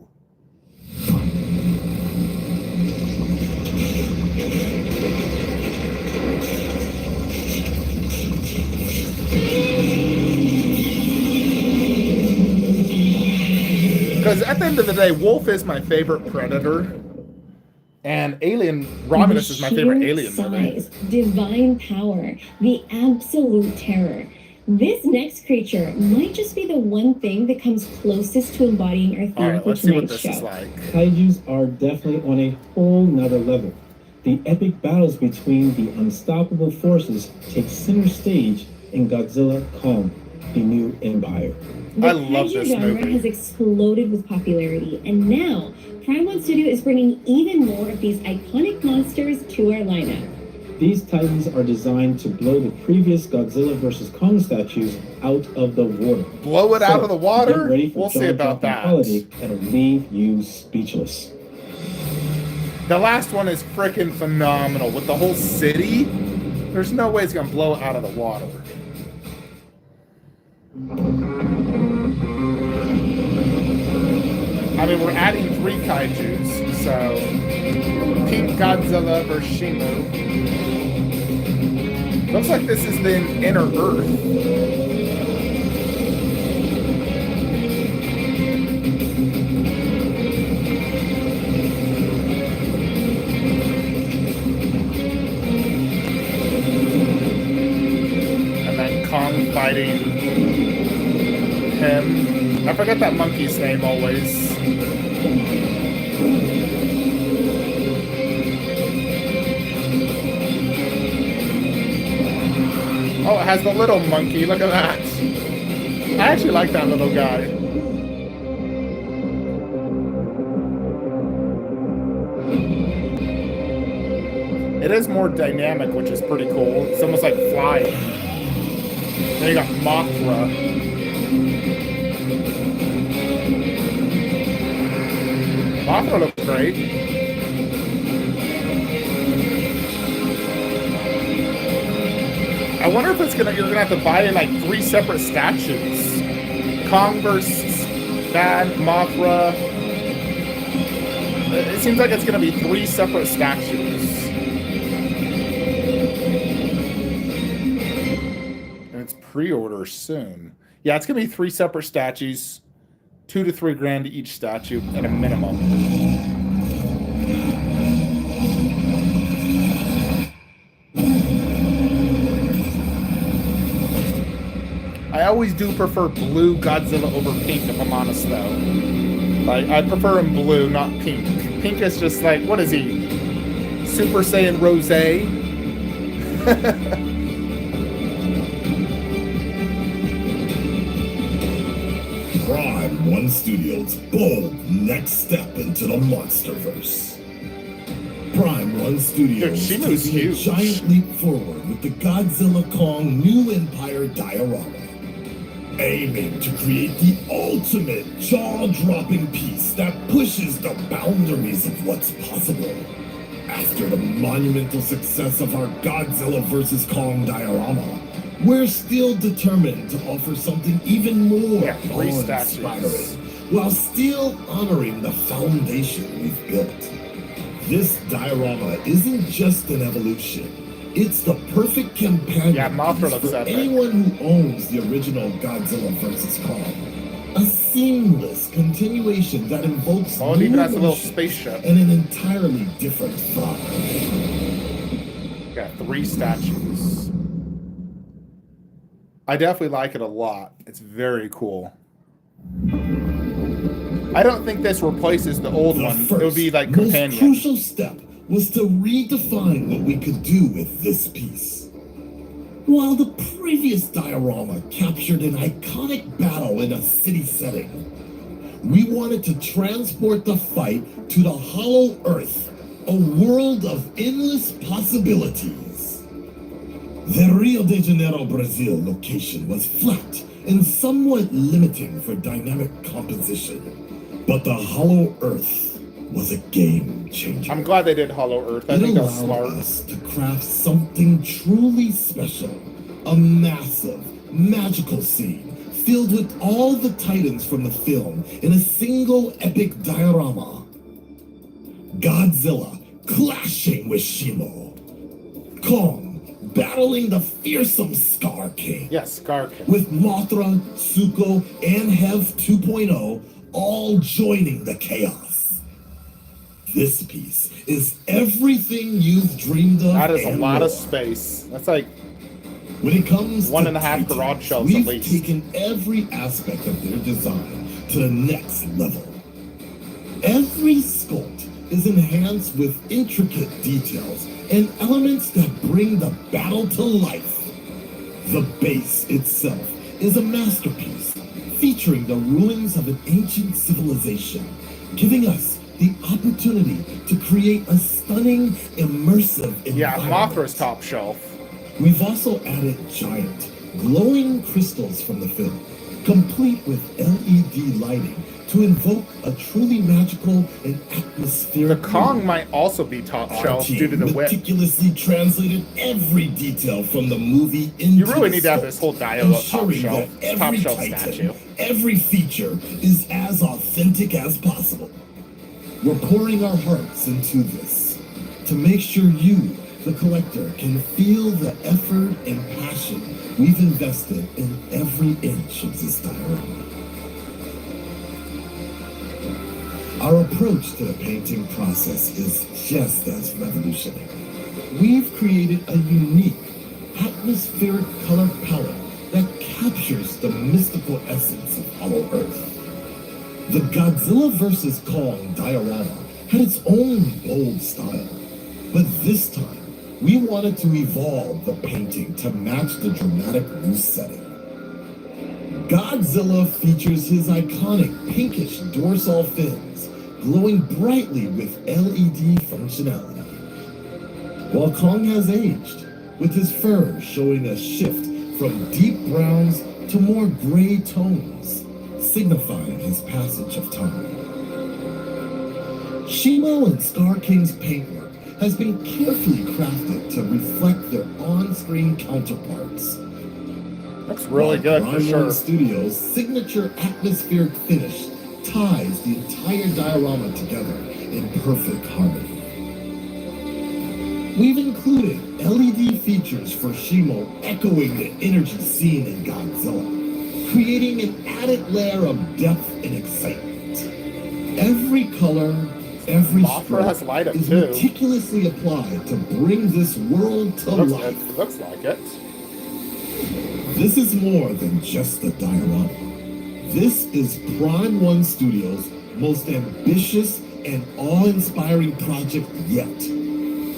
Because at the end of the day, Wolf is my favorite Predator, and Romulus is my favorite Alien movie. Divine power, the absolute terror. This next creature might just be the one thing that comes closest to embodying our theme Alright, for let's see what tonight's this show. is like. Kaijus are definitely on a whole nother level. The epic battles between the unstoppable forces take center stage in Godzilla Kong, the New Empire. The I love kaiju this genre movie. has exploded with popularity, and now Prime One Studio is bringing even more of these iconic monsters to our lineup. These titans are designed to blow the previous Godzilla vs. Kong statues out of the water. Blow it out of the water? Get ready for We'll see about that. quality that'll leave you speechless. The last one is freaking phenomenal. With the whole city, there's no way it's going to blow it out of the water. I mean, we're adding 3 kaijus, so Pink Godzilla versus Shimu. Looks like this is the Inner Earth. And then Kong fighting him. I forget that monkey's name always. Oh, it has the little monkey. Look at that. I actually like that little guy. It is more dynamic, which is pretty cool. It's almost like flying. Then you got Mothra. Mothra looks great. I wonder if you're gonna have to buy in like 3 separate statues. Kong versus Bad Mothra. It seems like it's gonna be 3 separate statues. And it's pre-order soon. Yeah, it's gonna be 3 separate statues, $2 to $3 grand each statue at a minimum. I always do prefer blue Godzilla over pink, if I'm honest, though. Like, I prefer him blue, not pink. Pink is just like, what is he? Super Saiyan Rosé? Prime One Studios' bold next step into the MonsterVerse. Prime One Studios Dude, taking a giant leap forward with the Godzilla Kong New Empire diorama, aiming to create the ultimate jaw-dropping piece that pushes the boundaries of what's possible. After the monumental success of our Godzilla vs. Kong diorama, we're still determined to offer something even more awe-inspiring, while still honoring the foundation we've built. This diorama isn't just an evolution. It's the perfect companion for anyone who owns the original Godzilla vs. Kong. A seamless continuation that invokes it even has a little spaceship and an entirely different vibe. Got 3 statues. I definitely like it a lot. It's very cool. I don't think this replaces the old one. It would be like companion. The most crucial step was to redefine what we could do with this piece. While the previous diorama captured an iconic battle in a city setting, we wanted to transport the fight to the Hollow Earth, a world of endless possibilities. The Rio de Janeiro, Brazil location was flat and somewhat limiting for dynamic composition. But the Hollow Earth was a game changer. I'm glad they did Hollow Earth. I think that's smart. It allowed us to craft something truly special. A massive, magical scene filled with all the titans from the film in a single epic diorama. Godzilla clashing with Shimo. Kong battling the fearsome Scar King. Yes, Scar King. With Mothra, Tsuko, and Hev 2.0 all joining the chaos. This piece is everything you've dreamed of. That is a lot more. of space. That's like when it comes 1.5 garage shelves at least. We've taken every aspect of their design to the next level. Every sculpt is enhanced with intricate details and elements that bring the battle to life. The base itself is a masterpiece, featuring the ruins of an ancient civilization, giving us the opportunity to create a stunning, immersive environment. Yeah, Mothra's top shelf. We've also added giant, glowing crystals from the film, complete with LED lighting to invoke a truly magical and atmospheric. The Kong might also be top shelf due to the whip. Meticulously translated every detail from the movie into You really need to have this whole dial top shelf statue. every feature is as authentic as possible. We're pouring our hearts into this to make sure you, the collector, can feel the effort and passion we've invested in every inch of this diorama. Our approach to the painting process is just as revolutionary. We've created a unique, atmospheric color palette that captures the mystical essence of Hollow Earth. The Godzilla vs. Kong diorama had its own bold style, but this time, we wanted to evolve the painting to match the dramatic loose setting. Godzilla features his iconic pinkish dorsal fins, glowing brightly with LED functionality. While Kong has aged, with his fur showing a shift from deep browns to more gray tones, signifying his passage of time. Shimo and Scar King's paintwork has been carefully crafted to reflect their on-screen counterparts. Looks really good for sure. Studios' signature atmospheric finish ties the entire diorama together in perfect harmony. We've included LED features for Shimo echoing the energy seen in Godzilla, creating an added layer of depth and excitement. Every color, every stroke is meticulously applied to bring this world to life. It looks like it. This is more than just a diorama. This is Prime One Studios' most ambitious and awe-inspiring project yet.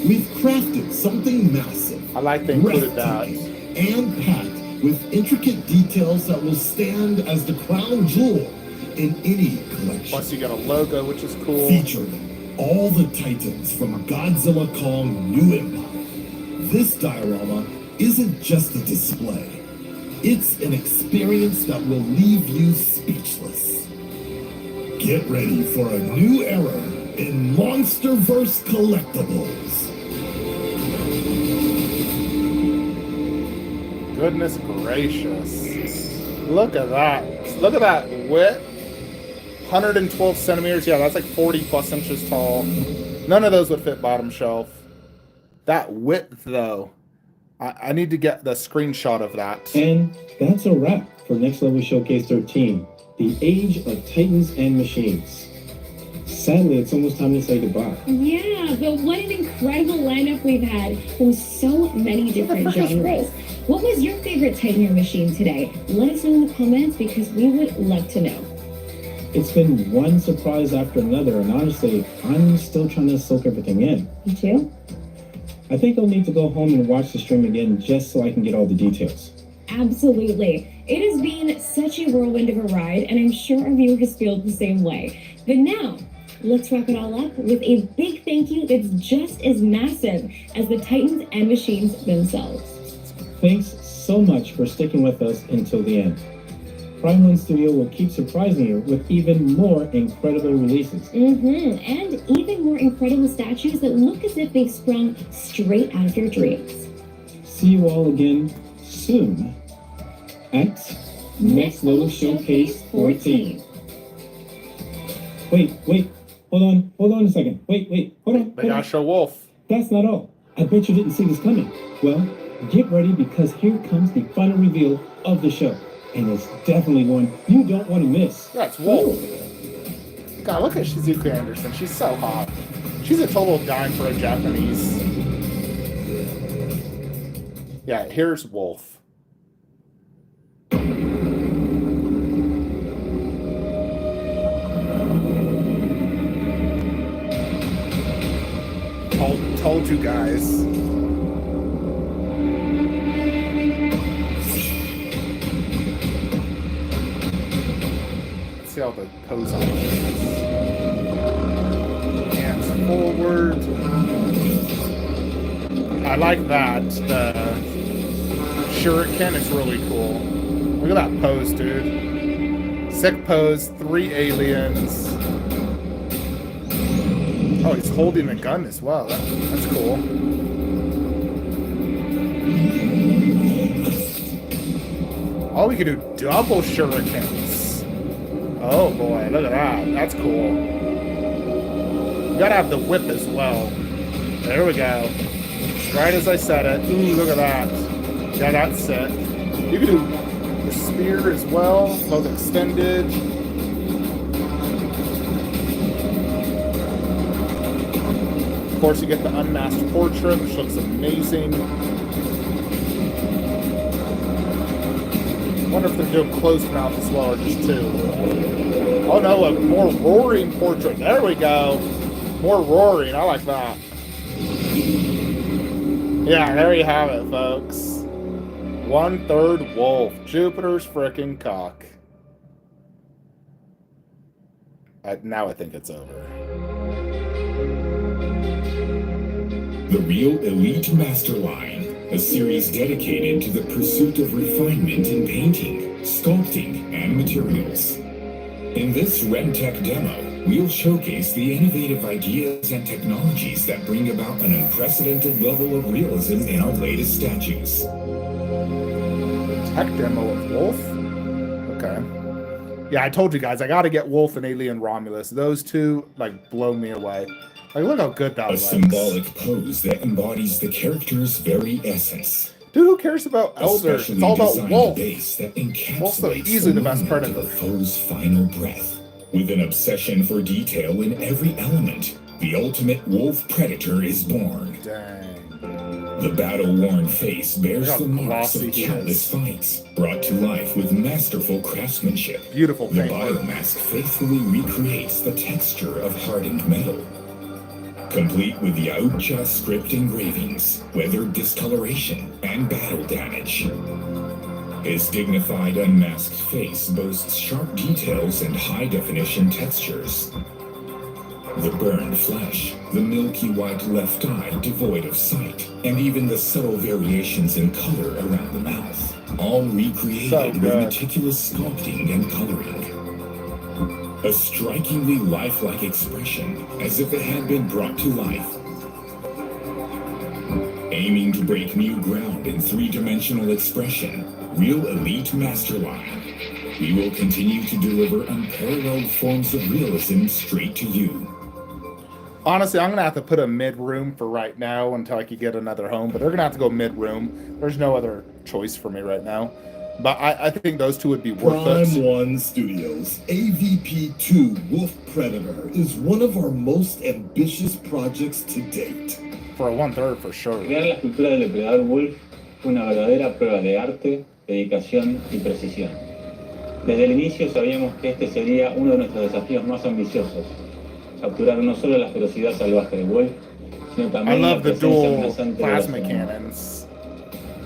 We've crafted something massive, I like they included that, and packed with intricate details that will stand as the crown jewel in any collection. Plus you got a logo, which is cool. Featuring all the titans from Godzilla Kong New Empire. This diorama isn't just a display. It's an experience that will leave you speechless. Get ready for a new era in Monsterverse collectibles. Goodness gracious. Look at that. Look at that width. 112 centimeters. Yeah, that's like 40 plus inches tall. None of those would fit bottom shelf. That width, though. I need to get the screenshot of that. And that's a wrap for Next Level Showcase 13, The Age of Titans and Machines. Sadly, it's almost time to say goodbye. Yeah, but what an incredible lineup we've had from so many different genres. What was your favorite Titan or machine today? Let us know in the comments because we would love to know. It's been one surprise after another, and honestly, I'm still trying to soak everything in. You too? I think I'll need to go home and watch the stream again just so I can get all the details. Absolutely. It has been such a whirlwind of a ride, and I'm sure our viewers feel the same way. But now, let's wrap it all up with a big thank you that's just as massive as the Titans and Machines themselves. Thanks so much for sticking with us until the end. Prime One Studio will keep surprising you with even more incredible releases. And even more incredible statues that look as if they've sprung straight out of your dreams. See you all again soon at Next Level Showcase 14. Wait, hold on a second. Wait, hold on. They gotta show Wolf. That's not all. I bet you didn't see this coming. Well, get ready because here comes the final reveal of the show. And it's definitely one you don't want to miss. That's Wolf. God, look at Shizuka Anderson. She's so hot. She's a total dime for a Japanese. Yeah, here's Wolf. Told you guys. See how the pose on it. Hands forward. I like that. The shuriken is really cool. Look at that pose, dude. Sick pose, 3 aliens. Oh, he's holding a gun as well. That's cool. Oh, we can do double shurikens. Oh boy, look at that. That's cool. You gotta have the whip as well. There we go. Right as I said it. Ooh, look at that. Yeah, that's sick. You can do the spear as well, both extended. Of course, you get the unmasked portrait, which looks amazing. I wonder if they're doing closed mouth as well, or just two. Oh no, a more roaring portrait. There we go. More roaring. I like that. Yeah, there you have it, folks. 1/3 wolf. Jupiter's frickin' cock. Now I think it's over. The Real Elite Master Line, a series dedicated to the pursuit of refinement in painting, sculpting, and materials. In this RedTech demo, we'll showcase the innovative ideas and technologies that bring about an unprecedented level of realism in our latest statues. Tech demo of Wolf? Okay. Yeah, I told you guys, I gotta get Wolf and Alien Romulus. Those two, like, blow me away. Like, look how good that A looks. symbolic pose that embodies the character's very essence. Dude, who cares about Elder? It's all about Wolf. Base that Wolf's so encapsulates easily the best moment predator. of the foe's final breath. With an obsession for detail in every element, the ultimate wolf predator is born. Dang. The battle-worn face bears Look how the marks glossy of he countless fights, brought to life with masterful craftsmanship. Beautiful The paintwork. biomask faithfully recreates the texture of hardened metal. Complete with the Aucha script engravings, weathered discoloration, and battle damage. His dignified unmasked face boasts sharp details and high-definition textures. The burned flesh, the milky white left eye devoid of sight, and even the subtle variations in color around the mouth, all recreated with meticulous sculpting and coloring. A strikingly lifelike expression, as if it had been brought to life. Aiming to break new ground in three-dimensional expression, Real Elite Masterline. We will continue to deliver unparalleled forms of realism straight to you. Honestly, I'm going to have to put a mid-room for right now until I can get another home, but they're going to have to go mid-room. There's no other choice for me right now. But I think those two would be worth it. Prime One Studios' AVP2 Wolf Predator is one of our most ambitious projects to date. For a 1/3 for sure. Crear la escultura del depredador Wolf fue una verdadera prueba de arte, dedicación y precisión. Desde el inicio sabíamos que este sería uno de nuestros desafíos más ambiciosos. Capturar no solo la ferocidad salvaje de Wolf, sino I también la love the presencia dual amenazante de plasma los cannons.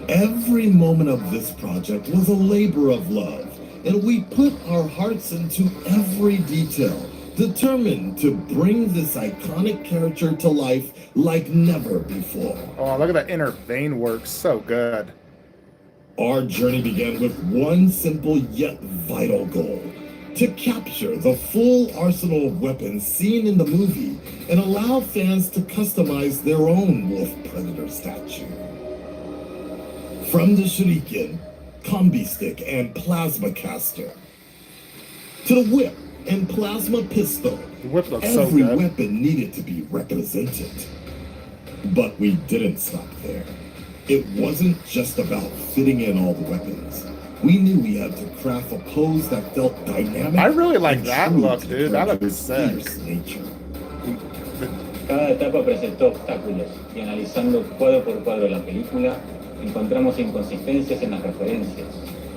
Every moment of this project was a labor of love, and we put our hearts into every detail, determined to bring this iconic character to life like never before. Oh, look at that inner vein work. So good. Our journey began with one simple yet vital goal: to capture the full arsenal of weapons seen in the movie and allow fans to customize their own Wolf Predator statue. From the shuriken, combi stick, and plasma caster, to the whip and plasma pistol, The whip looks so every good. weapon needed to be represented. But we didn't stop there. It wasn't just about fitting in all the weapons. We knew we had to craft a pose that felt dynamic. I really like and that true look, to the dude. That looks predator's sick. fierce nature. Cada etapa presentó obstáculos y analizando cuadro por cuadro la película, encontramos inconsistencias en las referencias,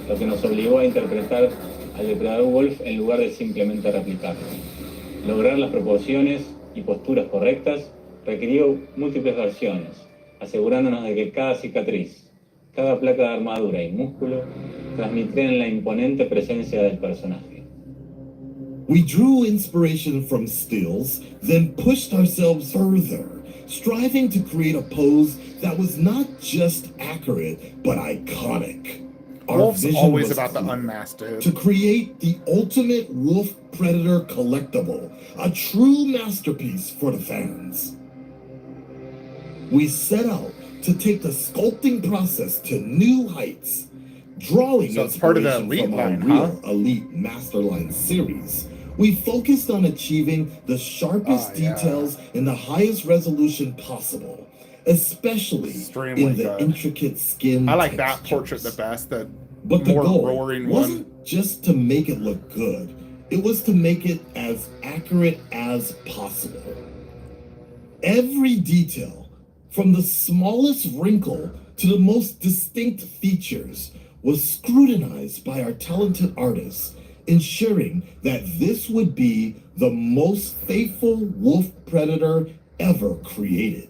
lo que nos obligó a interpretar al depredador Wolf en lugar de simplemente replicarlo. Lograr las proporciones y posturas correctas requirió múltiples versiones, asegurándonos de que cada cicatriz, cada placa de armadura y músculo transmitían la imponente presencia del personaje. We drew inspiration from stills, then pushed ourselves further, striving to create a pose that was not just accurate, but iconic. Our Wolf's vision always was about the clear: unmasked, dude. to create the ultimate Wolf Predator collectible, a true masterpiece for the fans. We set out to take the sculpting process to new heights, Drawing So it's part of the inspiration Elite from our line, real huh? Elite Masterline series, we focused on achieving the sharpest details in the highest resolution possible, especially Extremely in the good. intricate skin I like textures. that portrait the best, the But the more goal roaring wasn't one. just to make it look good. It was to make it as accurate as possible. Every detail, from the smallest wrinkle to the most distinct features, was scrutinized by our talented artists, ensuring that this would be the most faithful wolf predator ever created.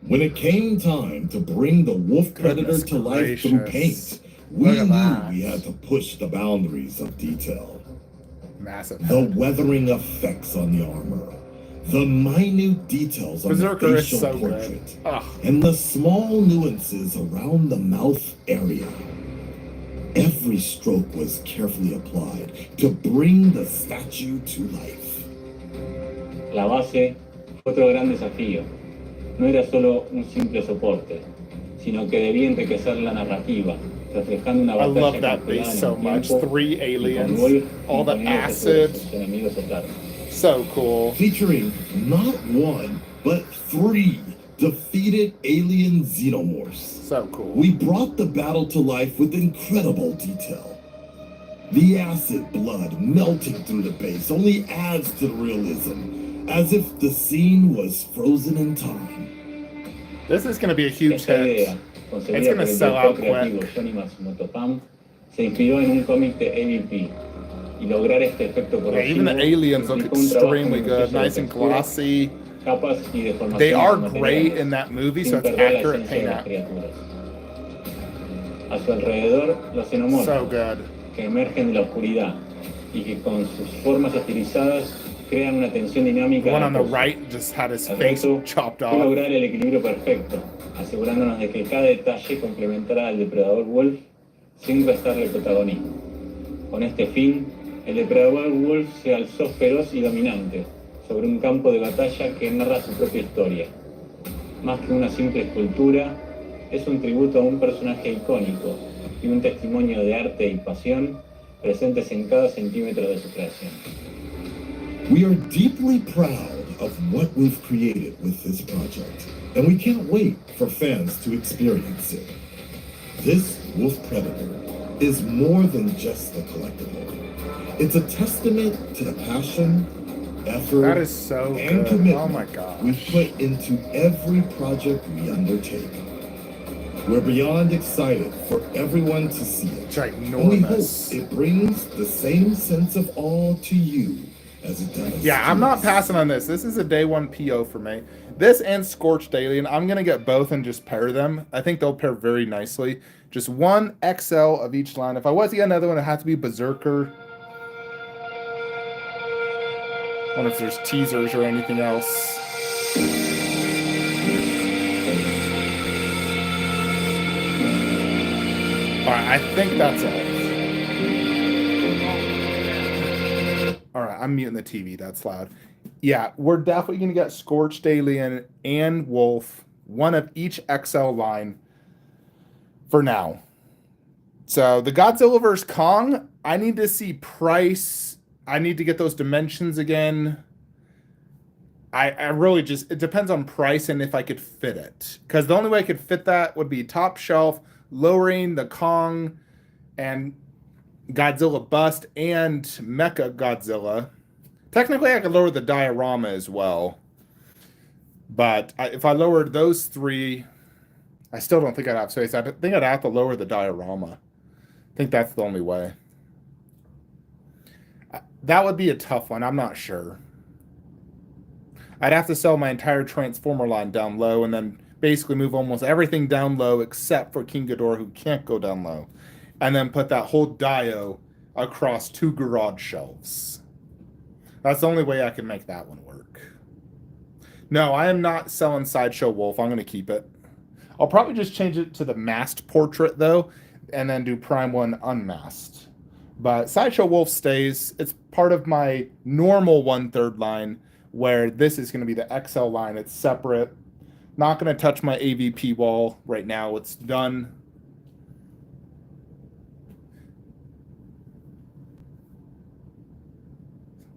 When it came time to bring the wolf predator to life through paint, we knew we had to push the boundaries of detail. Massive The head. weathering effects on the armor, the minute details on the Berserker is facial so portrait, good. and the small nuances around the mouth area. Every stroke was carefully applied to bring the statue to life. La base fue otro gran desafío. No era solo un simple soporte, sino que debía enriquecer la narrativa, reflejando una I batalla love that calculada base en so el much. tiempo 3 y con aliens, Wolf all the imponiéndose sobre acid. sus enemigos eternos. So cool. Featuring not one, but 3 defeated alien xenomorphs. So cool. We brought the battle to life with incredible detail. The acid blood melting through the base only adds to the realism, as if the scene was frozen in time. This is going to be a huge Esta hit. idea, It's concebida going por to el sell out director creativo quick. Johnny Matsumoto Pam, se inspiró en un cómic de AVP, y lograr este efecto Yeah, corrosivo even the aliens look implicó un trabajo extremely good, minucioso de nice and textura, glossy. capas y deformaciones They are de great materiales, in that movie, so sin it's perder la accurate esencia de las paint criaturas. A su alrededor, los out. xenomorfos, So good. que emergen de la oscuridad y que con sus formas estilizadas crean una tensión dinámica. The one de on the acoso. right just had his El face reto chopped fue off. lograr el equilibrio perfecto, asegurándonos de que cada detalle complementara al depredador Wolf sin restarle protagonismo. Con este fin, el depredador Wolf se alzó feroz y dominante sobre un campo de batalla que narra su propia historia. Más que una simple escultura, es un tributo a un personaje icónico y un testimonio de arte y pasión presentes en cada centímetro de su creación. We are deeply proud of what we've created with this project, and we can't wait for fans to experience it. This Wolf Predator is more than just a collectible. It's a testament to the passion, effort, That is so and good. commitment Oh my gosh. we put into every project we undertake. We're beyond excited for everyone to see it. And we hope Ginormous. it brings the same sense of awe to you as it does. Yeah, to I'm not us. passing on this. This is a day one PO for me. This and Scorched Alien, I'm going to get both and just pair them. I think they'll pair very nicely. Just one XL of each line. If I was to get another one, it had to be Berserker. I wonder if there's teasers or anything else. Alright, I think that's all. Alright, I'm muting the TV. That's loud. Yeah, we're definitely going to get Scorched Alien and Wolf, one of each XL line for now. So the Godzilla vs. Kong, I need to see price. I need to get those dimensions again. I really just, it depends on price and if I could fit it. Because the only way I could fit that would be top shelf, lowering the Kong and Godzilla bust and Mecha Godzilla. Technically, I could lower the diorama as well. But if I lowered those 3, I still don't think I'd have space. I think I'd have to lower the diorama. I think that's the only way. That would be a tough one. I'm not sure. I'd have to sell my entire Transformer line down low and then basically move almost everything down low except for King Ghidorah, who can't go down low. And then put that whole Dio across 2 garage shelves. That's the only way I can make that one work. No, I am not selling Sideshow Wolf. I'm going to keep it. I'll probably just change it to the masked portrait, though, and then do Prime 1 unmasked. But Sideshow Wolf stays. It's part of my normal 1/3 line, where this is going to be the XL line. It's separate. Not going to touch my AVP wall right now. It's done.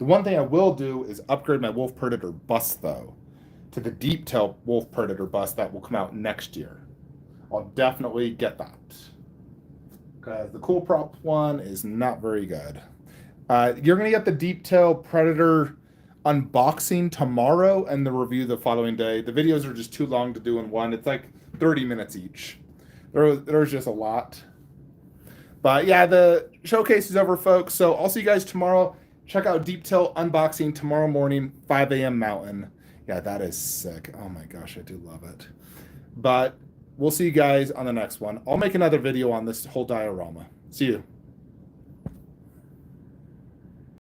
one thing I will do is upgrade my Wolf Predator bust, though, to the Deep Tail Wolf Predator bust that will come out next year. I'll definitely get that, because the Cool Prop one is not very good. You're going to get the Deep Tail Predator unboxing tomorrow and the review the following day. The videos are just too long to do in one. It's like 30 minutes each. There's just a lot. But yeah, the showcase is over, folks. So I'll see you guys tomorrow. Check out Deep Tail unboxing tomorrow morning, 5 a.m. Mountain. Yeah, that is sick. Oh my gosh, I do love it. But we'll see you guys on the next one. I'll make another video on this whole diorama. See you.